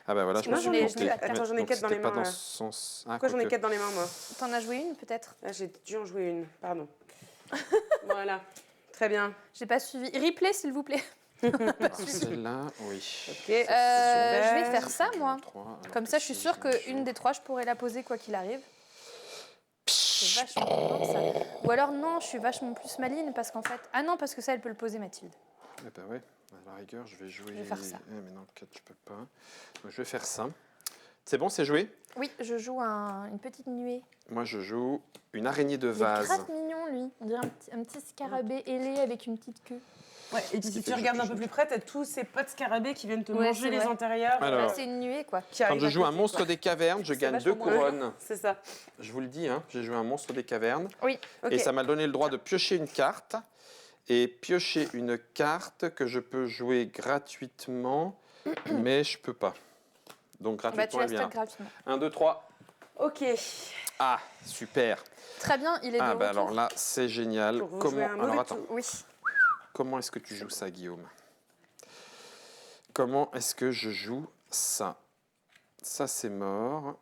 Ah bah voilà, je me Moi, suis j'en ai- planté. attends, j'en ai Donc, 4 dans c'était les pas mains, dans là. ce sens. Ah, Pourquoi j'en ai quoique. 4 dans les mains, moi? T'en as joué une, peut-être? Ah, j'ai dû en jouer une, pardon. Voilà. Très bien. J'ai pas suivi. Replay, s'il vous plaît. Alors, celle-là, oui. Ok. Je vais Super. faire ça, moi. 3, alors, Comme ça, je suis qu'est-ce sûre que je qu'une joue des 3, je pourrais la poser quoi qu'il arrive. C'est vachement bien, ça. Ou alors, non, je suis vachement plus maligne parce qu'en fait... Ah non, parce que ça, elle peut le poser, Mathilde. Eh ben ouais, à la rigueur, je vais jouer. Je vais faire ça. Mais non, 4, je peux pas. Donc, je vais faire ça. C'est bon, c'est joué? Oui, je joue une petite nuée. Moi, je joue une araignée de Il est vase. grave mignon, lui. On dirait un petit scarabée ailé avec une petite queue. Ouais, et puis qui si fait tu regardes que un je peu joue. plus près, t'as tous ces potes scarabées qui viennent te Ouais, manger c'est les vrai. intérieurs. Alors. Là, c'est une nuée, quoi. qui Quand arrivent je à joue un côté, monstre quoi. des cavernes, je C'est gagne 2 vachement moins couronnes. C'est ça. Je vous le dis, hein, j'ai joué un monstre des cavernes. Oui. Ok. Et ça m'a donné le droit de piocher une carte. Et piocher une carte que je peux jouer gratuitement, mais je peux pas. Donc Bah, tu gratuitement, la elle vient stocks là. gratuitement. 1, 2, 3. Ok. Ah, super. Très bien, il est de Ah, bah retour. alors là, c'est génial. Pour vous Comment... jouer un mauvais Alors attends, tour. Oui. comment est-ce que tu joues ça, Guillaume? Comment est-ce que je joue ça? Ça, c'est mort.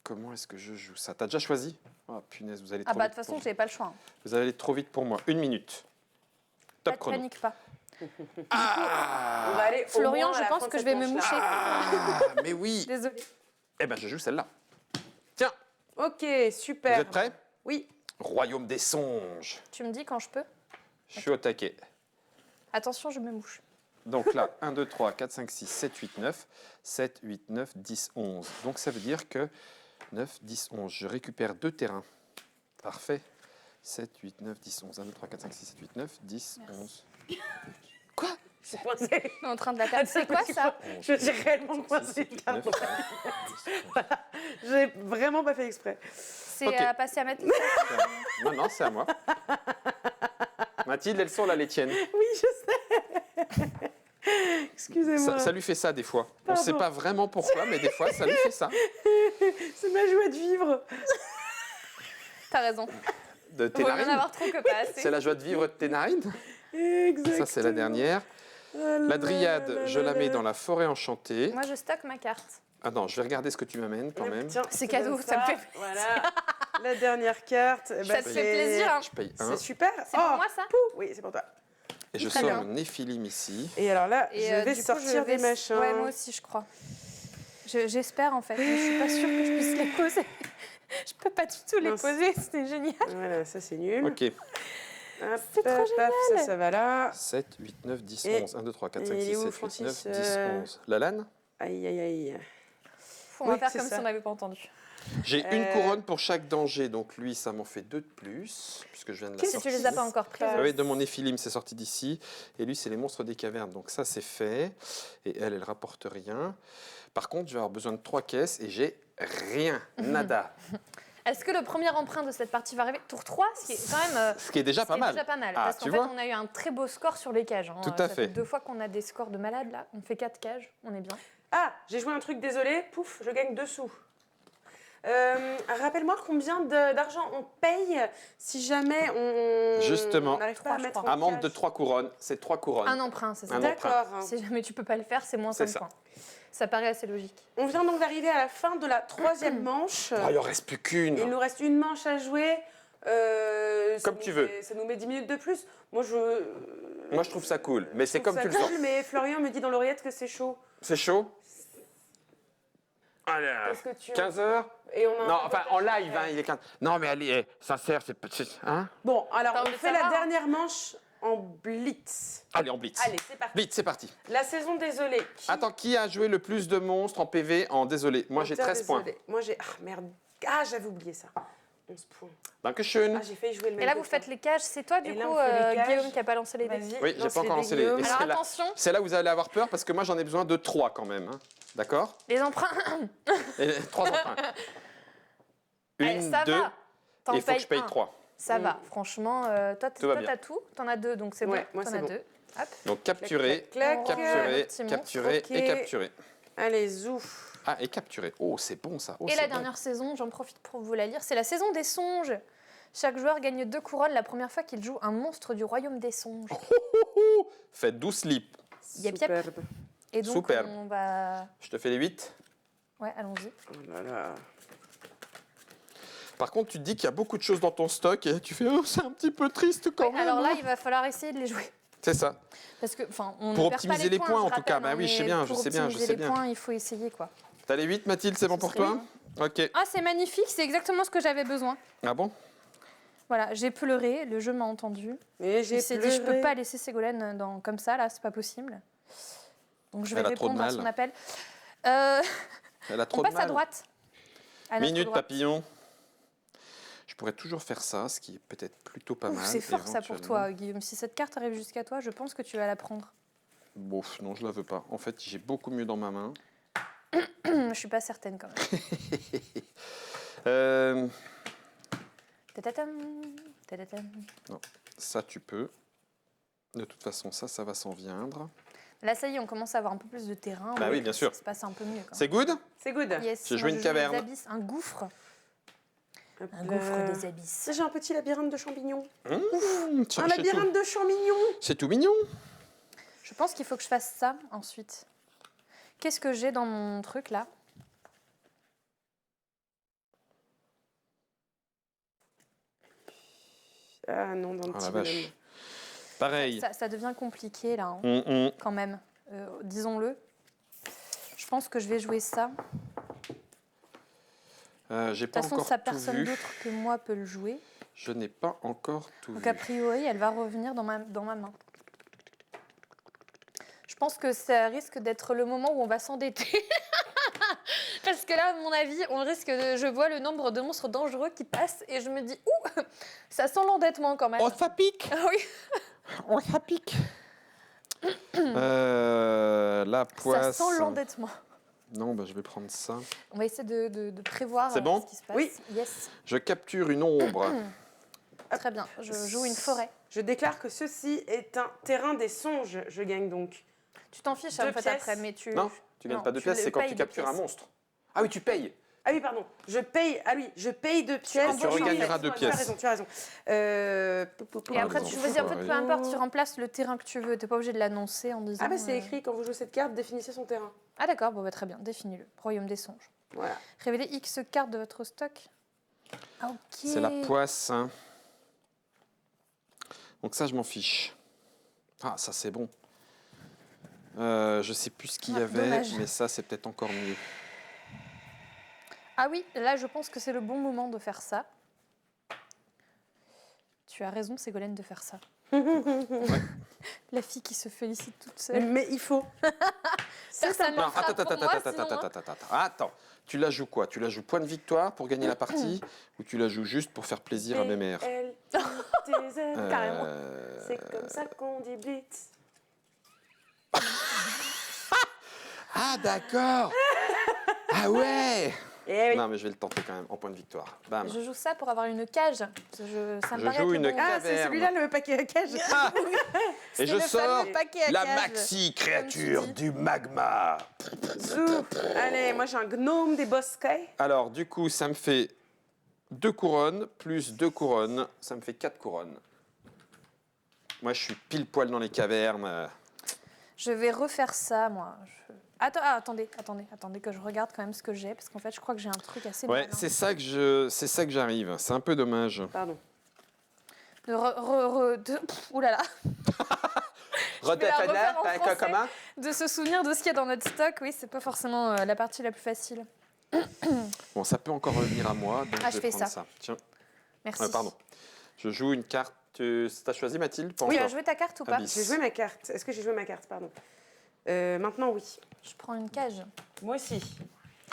Comment est-ce que je joue ça? T'as déjà choisi? Oh punaise, vous allez Ah trop bah, de vite toute façon, pour- j'avais pas le choix. Hein. Vous allez aller trop vite pour moi. 1 minute. Top Pas de chrono. panique pas. Ah, On va aller au Florian, moins à je la pense fin de que je cette vais me manche-là. moucher. mais oui. Désolée. Eh ben, je joue celle-là. Tiens, Ok, vous super. êtes prêts? Oui. Royaume des songes. Tu me dis quand je peux. Je suis au taquet. Attention, je me mouche. Donc là, 1, 2, 3, 4, 5, 6, 7, 8, 9. 7, 8, 9, 10, 11. Donc ça veut dire que 9, 10, 11. Je récupère 2 terrains. Parfait. 7, 8, 9, 10, 11. 1, 2, 3, 4, 5, 6, 7, 8, 9, 10, 11. Quoi? C'est coincé. On est en train de la perdre. C'est quoi ça? Je suis réellement coincée. pardon. J'ai vraiment pas fait exprès. C'est Ok. à passer à Mathilde. Non, non, c'est à moi. Mathilde, elles sont là, les tiennes. Oui, je sais. Excusez-moi. Ça lui fait ça des fois. On ne Pardon. sait pas vraiment pourquoi, mais des fois, ça lui fait ça. C'est ma joie de vivre. T'as raison. De tes Vaut mieux en narines. avoir trop que pas assez. C'est la joie de vivre de tes narines. Exactement. Ça, c'est la dernière. La dryade, je la mets dans la forêt enchantée. Moi, je stocke ma carte. Attends, je vais regarder ce que tu m'amènes quand même. Tiens, C'est je te cadeau, donne ça me fait Voilà. La dernière carte. eh ben, Ça te fait c'est- plaisir, hein. Je paye C'est 1. super. C'est pour moi, ça? Pou. Oui, c'est pour toi. Et je Très sors bien. un néphilim ici. Et alors là, Et, je vais du coup, sortir des machins. Ouais, moi aussi, je crois. J'espère, en fait. Mais je suis pas sûre que je puisse les poser. Je peux pas du tout les Mince. poser, c'était génial. Voilà, ça c'est nul. Ok. Hop, C'est trop paf, ça va là. 7, 8, 9, 10, Et 11. 1, 2, 3, 4, il 5, est 6, où, 7, 8, Francis, 9, 10, 11. La lane? Aïe, aïe, aïe. On va Oui, faire c'est comme ça. si on n'avait pas entendu. J'ai une couronne pour chaque danger, donc lui, ça m'en fait 2 de plus, puisque je viens de la Si sortir. tu les as pas encore prises. Ah oui, de mon néphilim, c'est sorti d'ici. Et lui, c'est les monstres des cavernes. Donc ça, c'est fait. Et elle rapporte rien. Par contre, je vais avoir besoin de 3 caisses et j'ai rien. Nada. Est-ce que le premier emprunt de cette partie va arriver? Tour 3, ce qui est quand même... Ce qui est déjà ce qui pas est mal. déjà pas mal. Ah, parce qu'en tu fait, vois on a eu un très beau score sur les cages. Hein. Tout à Ça fait. 2 fois qu'on a des scores de malade, là. On fait 4 cages, on est bien. Ah, j'ai joué un truc, désolé. Pouf, je gagne 2 sous. Rappelle-moi combien d'argent on paye si jamais on Justement. on n'arrive pas à Trois, je mettre crois. en Amende cash. de 3 couronnes. C'est 3 couronnes. Un emprunt, c'est ça. Un emprunt. D'accord. Si jamais tu peux pas le faire, c'est moins C'est 5 ça. points. Ça paraît assez logique. On vient donc d'arriver à la fin de la 3e manche. Oh, il en reste plus qu'une. Il nous reste une manche à jouer. Comme tu veux. Ça nous met 10 minutes de plus. Moi, je trouve ça cool, mais c'est trouve comme ça tu le sens. cool, mais Florian me dit dans l'oreillette que c'est chaud. C'est chaud? Allez, Parce que tu- 15h? Et on a un Non, peu enfin, de en tâche live, après. il est 15. Non, mais allez, sincère, c'est... Hein? Bon, alors Attends, on mais fait ça la va, hein. dernière manche en blitz. Allez, en blitz. Allez, c'est parti. Blitz, c'est parti. La saison désolée. Attends, qui a joué le plus de monstres en PV en désolé? Moi, j'ai 13 points. Moi, j'ai... Ah, merde. Ah, j'avais oublié ça. 11 points. Dankeschön. Ah, j'ai failli jouer le même Et là, que vous toi. faites les cages. C'est toi, du Et là, coup, on fait les cages. Guillaume, qui n'a pas lancé les dés. Vas-y, Oui, j'ai lance pas encore lancé les... Guillaume. et Alors, c'est là- attention, C'est là où vous allez avoir peur parce que moi, j'en ai besoin de 3 quand même. Hein. D'accord? les emprunts. Et 3 emprunts. Allez, Une, ça 2, va. T'en et il faut que payes je paye un. 3. Ça va, franchement. Toi, Tout va toi, bien. t'as tout. T'en as 2, donc c'est Ouais, bon. moi, T'en c'est as bon. 2. Hop. Donc capturer, Clac, clac, capturer, petit monstre. capturer Ok. et capturer. Allez, zouf. Ah, et capturer. Oh, c'est bon ça. Oh, Et c'est la bon. dernière saison, j'en profite pour vous la lire, c'est la saison des songes. Chaque joueur gagne 2 couronnes la première fois qu'il joue un monstre du royaume des songes. Faites 12 slips. Yep, yep. Superbe. Et donc, Superbe. on va... Je te fais les 8. Ouais, allons-y. Oh là là. Par contre, tu te dis qu'il y a beaucoup de choses dans ton stock et tu fais oh, c'est un petit peu triste quand Ouais, même. alors là, hein. il va falloir essayer de les jouer. C'est ça. Parce que, enfin, on Pour ne perd pas optimiser les points, je en tout cas. rappelle, Bah hein, oui, je sais mais bien, je pour sais bien, je optimiser sais les bien. points, il faut essayer, quoi. T'as les 8, Mathilde, c'est bon pour toi? Ok. Ah, c'est magnifique, c'est exactement ce que j'avais besoin. Ah bon? Voilà, j'ai pleuré, le jeu m'a entendu. Mais Il j'ai s'est dit, je peux pleuré. pas laisser Ségolène comme ça, là, c'est pas possible. Donc je vais Elle a trop de répondre à mal. son appel. Elle a trop On de passe mal. à droite. À notre Minute droite. papillon. Je pourrais toujours faire ça, ce qui est peut-être plutôt pas Ouf, mal. c'est fort ça pour éventuellement. toi, Guillaume. Si cette carte arrive jusqu'à toi, je pense que tu vas la prendre. Bon, non, je la veux pas. En fait, j'ai beaucoup mieux dans ma main. Je suis pas certaine quand même. Euh, Tatatam, tatatam. ça, tu peux. De toute façon, ça va s'en viendre. Là, ça y est, on commence à avoir un peu plus de terrain. Bah oui, bien sûr. Ça se passe un peu mieux. Quand C'est good? C'est good. même. Yes, J'ai moi, joué je une joue les caverne. abysses, un gouffre. Hop Un là. gouffre des abysses. J'ai un petit labyrinthe de champignons. Tiens, Un c'est tout. labyrinthe de champignons. C'est tout mignon. Je pense qu'il faut que je fasse ça ensuite. Qu'est-ce que j'ai dans mon truc là? Ah non, dans le Oh petit la vache. bonhomme. Pareil. Ça devient compliqué là, hein, Mm. quand même. Disons-le. Je pense que je vais jouer ça. J'ai De pas toute façon, encore ça tout personne vu. d'autre que moi peut le jouer. Je n'ai pas encore tout Donc vu. a priori, elle va revenir dans ma main. Je pense que ça risque d'être le moment où on va s'endetter. Parce que là, à mon avis, on risque de... Je vois le nombre de monstres dangereux qui passent et je me dis, ouh, ça sent l'endettement quand même. Oh, ça pique. Ah oui, Oh, ça pique. La poisse. ça sent l'endettement. Non, bah, je vais prendre ça. On va essayer de prévoir C'est bon ce qui se passe. Oui. Yes. Je capture une ombre. Très bien. Je joue une forêt. Je déclare que ceci est un terrain des songes. Je gagne donc. Tu t'en fiches, Deux en fait, pièces. après, mais tu... Non, tu gagnes Non, pas de tu pièces, le c'est quand payes tu deux captures un pièces. monstre. Ah oui, tu payes. Ah oui, pardon. Je paye. Ah oui, je paye 2 pièces. Tu regagneras 2 Tu as pièces. raison, tu as raison. Et après, non, tu non, choisis, en fait, non. peu importe, tu remplaces le terrain que tu veux. Tu n'es pas obligé de l'annoncer en disant... Ah bah c'est écrit, quand vous jouez cette carte, définissez son terrain. Ah d'accord, bon, bah, très bien, définis-le. Royaume des songes. Voilà. Révélez X cartes de votre stock. Ah, ok. C'est la poisse. Hein. Donc ça, je m'en fiche. Ah, ça, c'est bon. Je sais plus ce qu'il y Ah, avait, dommage. mais ça, c'est peut-être encore mieux. Ah oui, là, je pense que c'est le bon moment de faire ça. Tu as raison, Ségolène, de faire ça. La fille qui se félicite toute seule. Mais il faut. Personne Non, n'en fera attends, pour moi, sinon, hein. attends. Tu la joues quoi? Tu la joues point de victoire pour gagner la partie ou tu la joues juste pour faire plaisir à mes mères? Carrément. C'est comme ça qu'on dit blitz. Ah, d'accord. Ah ouais. Eh oui. Non, mais je vais le tenter quand même en point de victoire. Bam. Je joue ça pour avoir une cage. Ça me Je paraît joue être une le bon- Ah, c'est Caverne. celui-là le paquet à cage. Ah C'est Et je le sors fameux paquet à la cage. maxi créature Comme tu du magma. Zou. Allez, moi j'ai un gnome des bosquets. Alors, du coup, ça me fait 2 couronnes, plus 2 couronnes, ça me fait 4 couronnes. Moi, je suis pile poil dans les cavernes. Je vais refaire ça, moi. Attendez que je regarde quand même ce que j'ai, parce qu'en fait, je crois que j'ai un truc assez Ouais, malin. c'est ça que j'arrive. C'est un peu dommage. Pardon. Ouh là là. Retenir, refaire en français. comment? De se souvenir de ce qu'il y a dans notre stock, oui, c'est pas forcément la partie la plus facile. Bon, ça peut encore revenir à moi, donc Ah, je je vais fais prendre ça. ça. Tiens, Merci. pardon. Je joue une carte. T'as choisi, Mathilde? Pas Tu as encore. joué ta carte ou pas? Abyss. J'ai joué ma carte. Est-ce que j'ai joué ma carte? Pardon. Maintenant, oui. Je prends une cage. Moi aussi.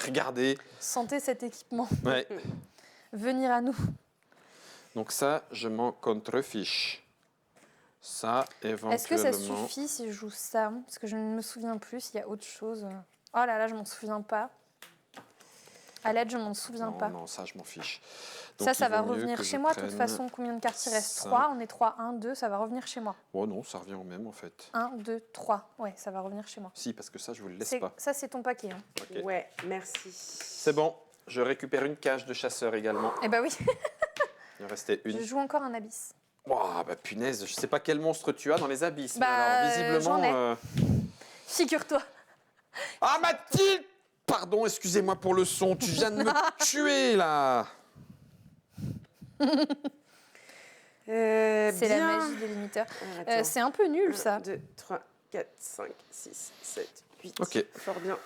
Regardez. Sentez cet équipement Ouais. venir à nous. Donc ça, je m'en contrefiche. Ça, éventuellement... Est-ce que ça suffit si je joue ça? Parce que je ne me souviens plus s'il y a autre chose. Oh là là, je m'en souviens pas. À l'aide, je m'en souviens Non, pas. non, ça, je m'en fiche. Ça Donc, il va vaut mieux revenir que chez je moi. De toute prenne façon, combien de cartes il reste? ça. 3. On est 3, 1, 2, ça va revenir chez moi. Oh non, ça revient au même, en fait. 1, 2, 3. Ouais, ça va revenir chez moi. Si, parce que ça, je vous le laisse pas. Ça, c'est ton paquet. Hein. Ok. Ouais, merci. C'est bon. Je récupère une cage de chasseur également. Eh bah oui, Il en restait une. je joue encore un abysse. Wow, bah punaise, je sais pas quel monstre tu as dans les abysses. Bah, mais alors, visiblement... j'en ai. Figure-toi. Ah, Mathilde! Pardon, excusez-moi pour le son. Tu viens de me tuer, là. C'est la bien. magie des limiteurs. Attends. C'est un peu nul, ça. 1, 2, 3, 4, 5, 6, 7, 8. Ok. Fort bien.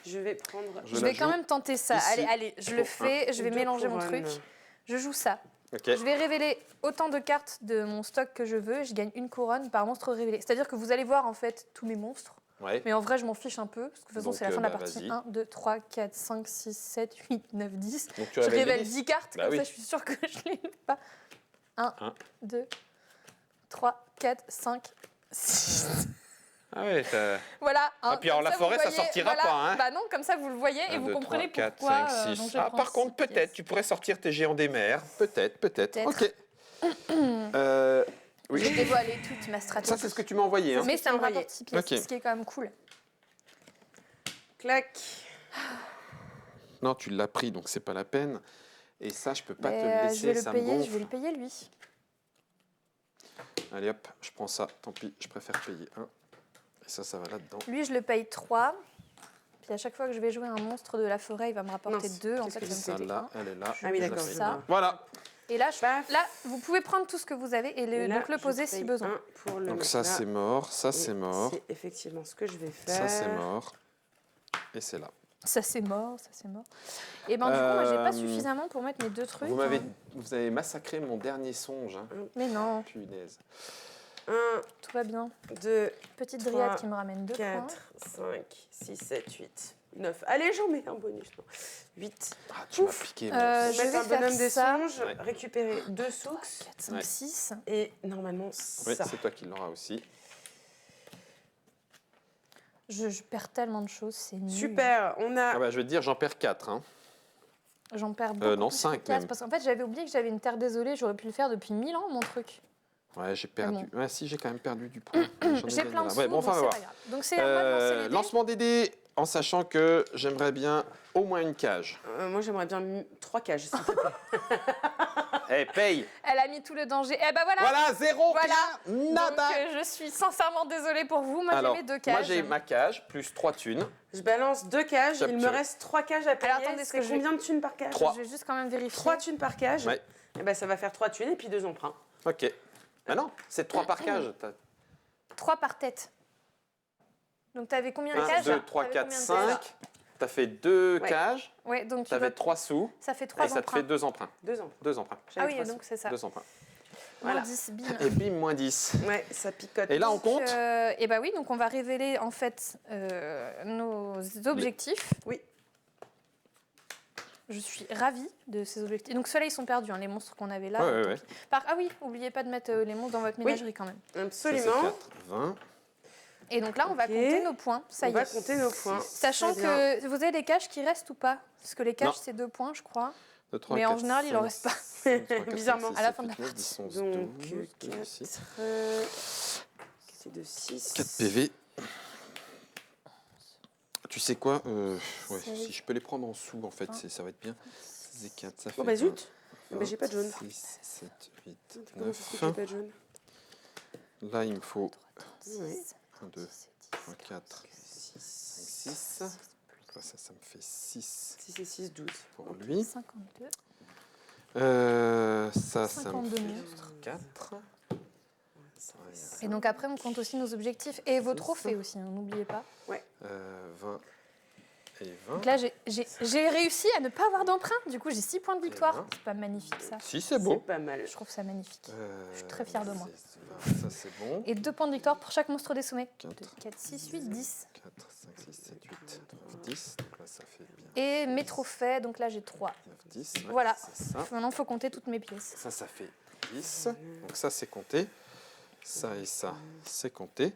Je vais prendre... Je la vais quand joue même tenter ça. ici. Allez, je le fais. Je vais Deux mélanger mon couronnes. truc. Je joue ça. Ok. Je vais révéler autant de cartes de mon stock que je veux. Et je gagne une couronne par monstre révélé. C'est-à-dire que vous allez voir, en fait, tous mes monstres. Ouais. Mais en vrai, je m'en fiche un peu. Parce que de toute façon, Donc, c'est la fin de la bah, partie. vas-y. 1, 2, 3, 4, 5, 6, 7, 8, 9, 10. Donc, tu Je révèles révèle les 10 cartes. Bah Comme oui. ça, je suis sûre que je les ai pas. 1, Un. 2, 3, 4, 5, 6. Ah ouais, t'as... Voilà. Ah, puis alors, comme la vous forêt, ça voyez, sortira pas, hein. Bah non, comme ça, vous le voyez et 1, vous 2, comprenez 3, 4, pourquoi. 5, 6. donc je Ah, prends par contre, 6 peut-être, pièces. tu pourrais sortir tes géants des mers. Peut-être. Peut-être. Ok. Je vais Oui. dévoiler toute ma stratégie. Ça, c'est ce que tu m'as envoyé. Hein. Mais ça me envoyé. rapporte 6 pièces, Ok. ce qui est quand même cool. Clac. Non, tu l'as pris, donc c'est pas la peine. Et ça, je peux pas te le Mais, laisser, je vais le ça payer, me je vais le gonfle. payer lui. Allez hop, je prends ça. Tant pis, je préfère payer un. Et ça va là-dedans. Lui, je le paye 3. Puis à chaque fois que je vais jouer un monstre de la forêt, il va me rapporter Mince, 2. En qu'est-ce fait, que ça me c'est fait Celle-là, 1. elle est là. Ah oui, je la d'accord, fais. je ça. vois. Voilà. Et là, Paf. là, vous pouvez prendre tout ce que vous avez et Et là, donc le je poser paye si besoin. un pour le Donc mettre ça, là. c'est mort. Ça, Et c'est mort. C'est effectivement ce que je vais faire. Ça, c'est mort. Et c'est là. Ça, c'est mort, ça, c'est mort. Et ben du coup, moi, j'ai pas Euh, suffisamment pour mettre mes 2 trucs. Vous avez massacré mon dernier songe. Hein. Mais non, Punaise. 1, tout va bien. 2, Petite 3, dryade qui me ramène 2 points. 4, 5, 6, 7, 8, 9. Allez, j'en mets un bonus. 8. Ah, tu m'as Ouf. piqué. Je Mettre vais un faire bonhomme des ça. songes, Ouais. récupérer 2 souks 4, 5, Ouais. 6. et normalement Oui, ça. c'est toi qui l'auras aussi. Je perds tellement de choses, c'est nul. Super, on a Ah bah, je vais te dire, j'en perds 4. Hein. J'en perds beaucoup. non, plus que 5 4, même. parce qu'en fait, j'avais oublié que j'avais une terre désolée. J'aurais pu le faire depuis 1000 ans, mon truc. Ouais, j'ai bon. perdu. Ouais, si, j'ai quand même perdu du point. J'en ai J'ai gagné plein de là. sous, Ouais, bon, donc enfin, on va c'est voir. pas grave. Donc c'est à moi de lancer les dés. Lancement des dés, en sachant que j'aimerais bien au moins une cage. moi j'aimerais bien 3 cages. s'il te plaît. Eh, paye. Elle a mis tout le danger. Eh ben voilà. Voilà, zéro, Voilà. rien, Donc nada. je suis sincèrement désolée pour vous. Moi, j'ai Alors, mes 2 cages. moi j'ai ma cage, plus 3 thunes. Je balance 2 cages, Chop, il me chop. reste 3 cages à payer. Alors, attendez, ce c'est que je vais- combien de thunes par cage? 3. Je vais juste quand même vérifier. 3 thunes par cage. Ouais. Et ben ça va faire 3 thunes et puis 2 emprunts. Ok. Ah non, c'est 3 par cage. 3 par tête. Donc tu avais combien de 1, cages 2, 3, T'avais 4, combien de cages 5. T'as fait 2 Ouais. cages, Ouais, donc tu t'avais dois... 3 sous, Ça fait 3 et ça te emprunts. fait 2 emprunts. 2 emprunts. 2 emprunts. Ah J'avais oui, trois donc c'est ça. 2 emprunts. Voilà. Moins 10, bim. Et bim, moins 10. sous. Ouais, ça picote. Et là, on compte. Et bah oui, donc on va révéler en fait nos objectifs. Oui. Je suis ravie de ces objectifs. Donc ceux-là, ils sont perdus, hein, les monstres qu'on avait là. Ouais, ouais, tant ouais. pis. Ah oui, n'oubliez pas de mettre les monstres dans votre ménagerie quand même. Ça, Absolument. c'est 4, 20. Et donc là, on va Ok. compter nos points. Ça On y va est. compter nos points. Sachant Très bien. que vous avez des caches qui restent ou pas? Parce que les caches, Non. c'est 2 points, je crois. 2, 3, Mais en général, il en reste pas. Bizarrement. À la fin de la Donc 4, c'est de 6. 4 PV. Tu sais quoi ouais, C'est- si je peux les prendre en sous, en fait, ça va être bien. 6 et 4, ça fait Oh bah 20, zut. Bah, j'ai pas de jaune. 6, 7, 8, Comment ça se fait 9. que j'ai pas de jaune? Là, il me faut Oui. 1, 2, 3, 4, 5, 6. Ça me fait 6 6 et 6, 12. pour lui. 52. Ça me 52 fait monstres. 4. Et donc après, on compte aussi nos objectifs et vos trophées aussi, hein, n'oubliez pas. 20 et 20. Donc là, j'ai réussi à ne pas avoir d'emprunt. Du coup, j'ai 6 points de victoire. vingt. C'est pas magnifique, ça. Si, c'est C'est bon. pas mal. Je trouve ça magnifique. Je suis très fière de moi. Ça, c'est bon. Et 2 points de victoire pour chaque monstre des sommets. 4, 2, 4, 6, 8, 10. 4, 5, 6, 7, 8, 9, 10. Donc là, ça fait bien. Et mes trophées, donc là, j'ai 3. 9, 10. Ouais, Voilà. c'est ça. Maintenant, il faut compter toutes mes pièces. Ça fait 10. Donc ça, c'est compté. Ça et ça, c'est compté.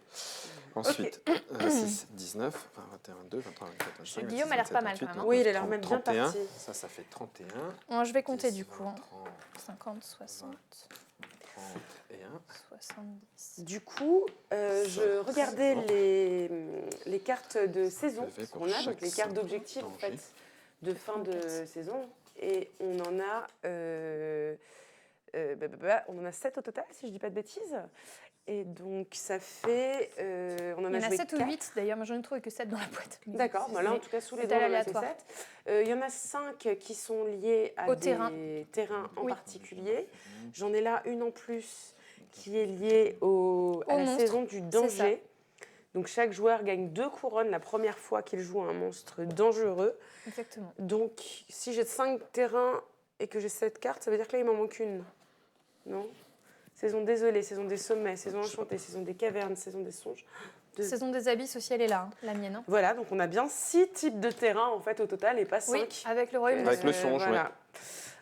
Ensuite, 6, 19, 20, 21, 22, 23, 24, 25, Guillaume a l'air pas mal, quand même, hein. Oui, il a l'air même bien 31. parti. Ça fait 31. Bon, je vais compter 10, du coup. 20, hein. 30, 50, 60, 31. 70. Du coup, je regardais les cartes de saison Je vais pour qu'on a, donc chaque les cartes d'objectifs en danger. fait, de fin de saison. Et on en a, on en a 7 au total, si je dis pas de bêtises. Et donc, ça fait... on en Il y en a joué 7 ou 4. 8 d'ailleurs, moi j'en ai trouvé que 7 dans la boîte. Mais D'accord, bah là en c'est- tout cas sous les c'est dents, à on en a fait l'aléatoire. 7. Il y en a 5 qui sont liés à Au des terrain. terrains en Oui. particulier. J'en ai là une en plus qui est liée à la monstre. saison du ça. danger. Donc chaque joueur gagne 2 couronnes la première fois qu'il joue un monstre dangereux. Exactement. Donc si j'ai 5 terrains et que j'ai 7 cartes, ça veut dire que là il m'en manque une. Non ? Saison désolée, saison des sommets, saison enchantée, saison des cavernes, saison des songes. Saison des abysses aussi, elle est là, hein, la mienne. Hein. Voilà, donc on a bien 6 types de terrains en fait au total et pas 5. Oui, avec le royaume Avec des le songe, voilà.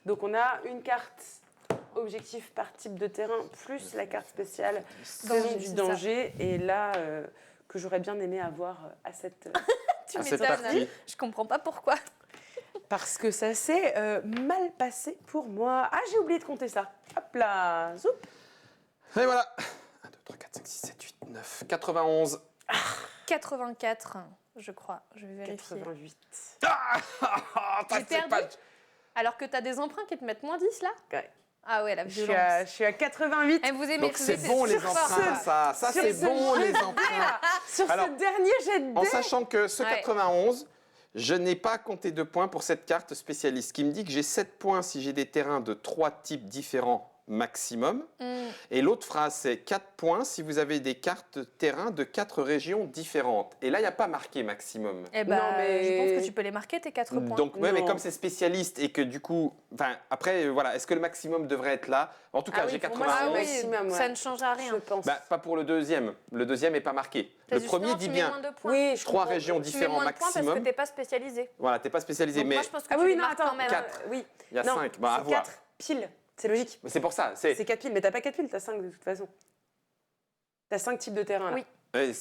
Donc on a une carte objectif par type de terrain plus la carte spéciale Danger, saison du c'est danger et là que j'aurais bien aimé avoir à cette Tu À cette m'étonnes. partie. Je comprends pas pourquoi. parce que ça s'est mal passé pour moi. Ah, j'ai oublié de compter ça. Hop là, zoup. Et voilà. 1, 2, 3, 4, 5, 6, 7, 8, 9, 91. 84, je crois. Je vais vérifier. 88. J'ai perdu. Alors que t'as des emprunts qui te mettent moins 10 là. Ouais. Ah ouais, la Je suis violence. à 88. Eh, vous aimez, Donc vous c'est êtes bon les sur force, emprunts, quoi. ça Sur c'est ce bon jeu les de emprunts. Sur Alors, ce dernier jet de En dés. sachant que ce Ouais. 91, je n'ai pas compté de points pour cette carte spécialiste, qui me dit que j'ai 7 points si j'ai des terrains de 3 types différents maximum. Et l'autre phrase, c'est 4 points si vous avez des cartes terrain de 4 régions différentes. Et là, il n'y a pas marqué maximum. Eh ben, Non, mais- je pense que tu peux les marquer tes 4 points. Donc, ouais, mais Non. comme c'est spécialiste et que du coup, enfin, après, voilà, est-ce que le maximum devrait être là? En tout cas, Ah oui, j'ai pour moi, 91. Ah oui, maximum, ouais. ça ne changera rien. Je pense. Bah, pas pour le deuxième. Le deuxième n'est pas marqué. T'as Le juste premier non, dit tu mets bien moins de points. Oui, je 3 comprends. régions Tu mets différentes moins de points parce que maximum. t'es pas spécialisé. Voilà, t'es pas spécialisé, Donc mais moi, je pense que Ah tu oui, les non, marques attends. quand même. Quatre. Oui. il y a Non, 5. Bah, à c'est voir. 4 piles. C'est logique. Mais c'est pour ça. C'est 4 piles, mais t'as pas 4 piles, t'as 5 de toute façon. T'as 5 types de terrain là. Oui.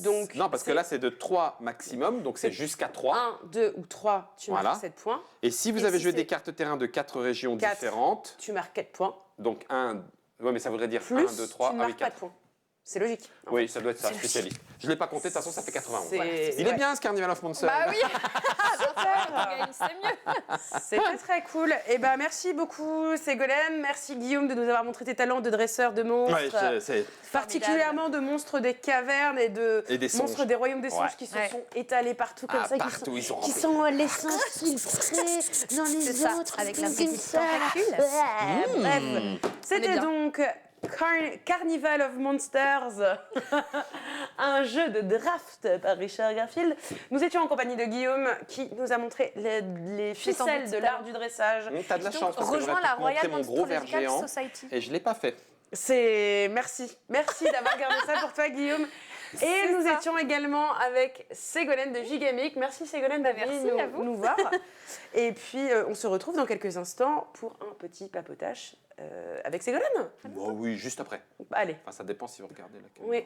Donc, non, parce que c'est- là, c'est de 3 maximum, donc c'est C'est jusqu'à 3. 1, 2 ou 3, tu Voilà. marques 7 points. Et si vous Et avez si joué c'est des cartes terrain de 4 régions 4. différentes, Tu marques 4 points. donc 1, ouais, mais ça voudrait dire Plus, 1, 2, 3, tu ne ah oui, marques pas de 4. points. C'est logique. en Oui, ça doit être ça, C'est spécialiste. Je ne l'ai pas compté, de toute façon, ça fait 91. C'est- Voilà. Il ouais. est bien ce Carnival of Monsters. Bah oui. C'est mieux. C'était très cool. Et ben merci beaucoup Ségolène, merci Guillaume de nous avoir montré tes talents de dresseur de monstres, Ouais, c'est particulièrement de monstres des cavernes et de Et des songes. monstres des royaumes des songes Ouais. qui se Ouais. sont étalés partout comme ah, ça, partout, ils sont qui remplis. sont l'essence filtrée dans les C'est ça, autres, avec la comme petite ça. tentacule. Ouais, Bref, On c'était est bien. donc Carnival of Monsters, un jeu de draft par Richard Garfield. Nous étions en compagnie de Guillaume qui nous a montré les ficelles de l'art du dressage. T'as de la chance, parce que Rejoins j'aurais la pu te montrer Royal mon gros verre Monstrological géant, Society. et je ne l'ai pas fait. C'est merci d'avoir gardé ça pour toi Guillaume. Et nous étions également avec Ségolène de Gigamic. Merci Ségolène d'être Merci venue à vous. nous voir. Et puis on se retrouve dans quelques instants pour un petit papotage avec Ségolène. Bon, oui, juste après. Allez, Enfin, ça dépend si vous regardez la caméra. oui.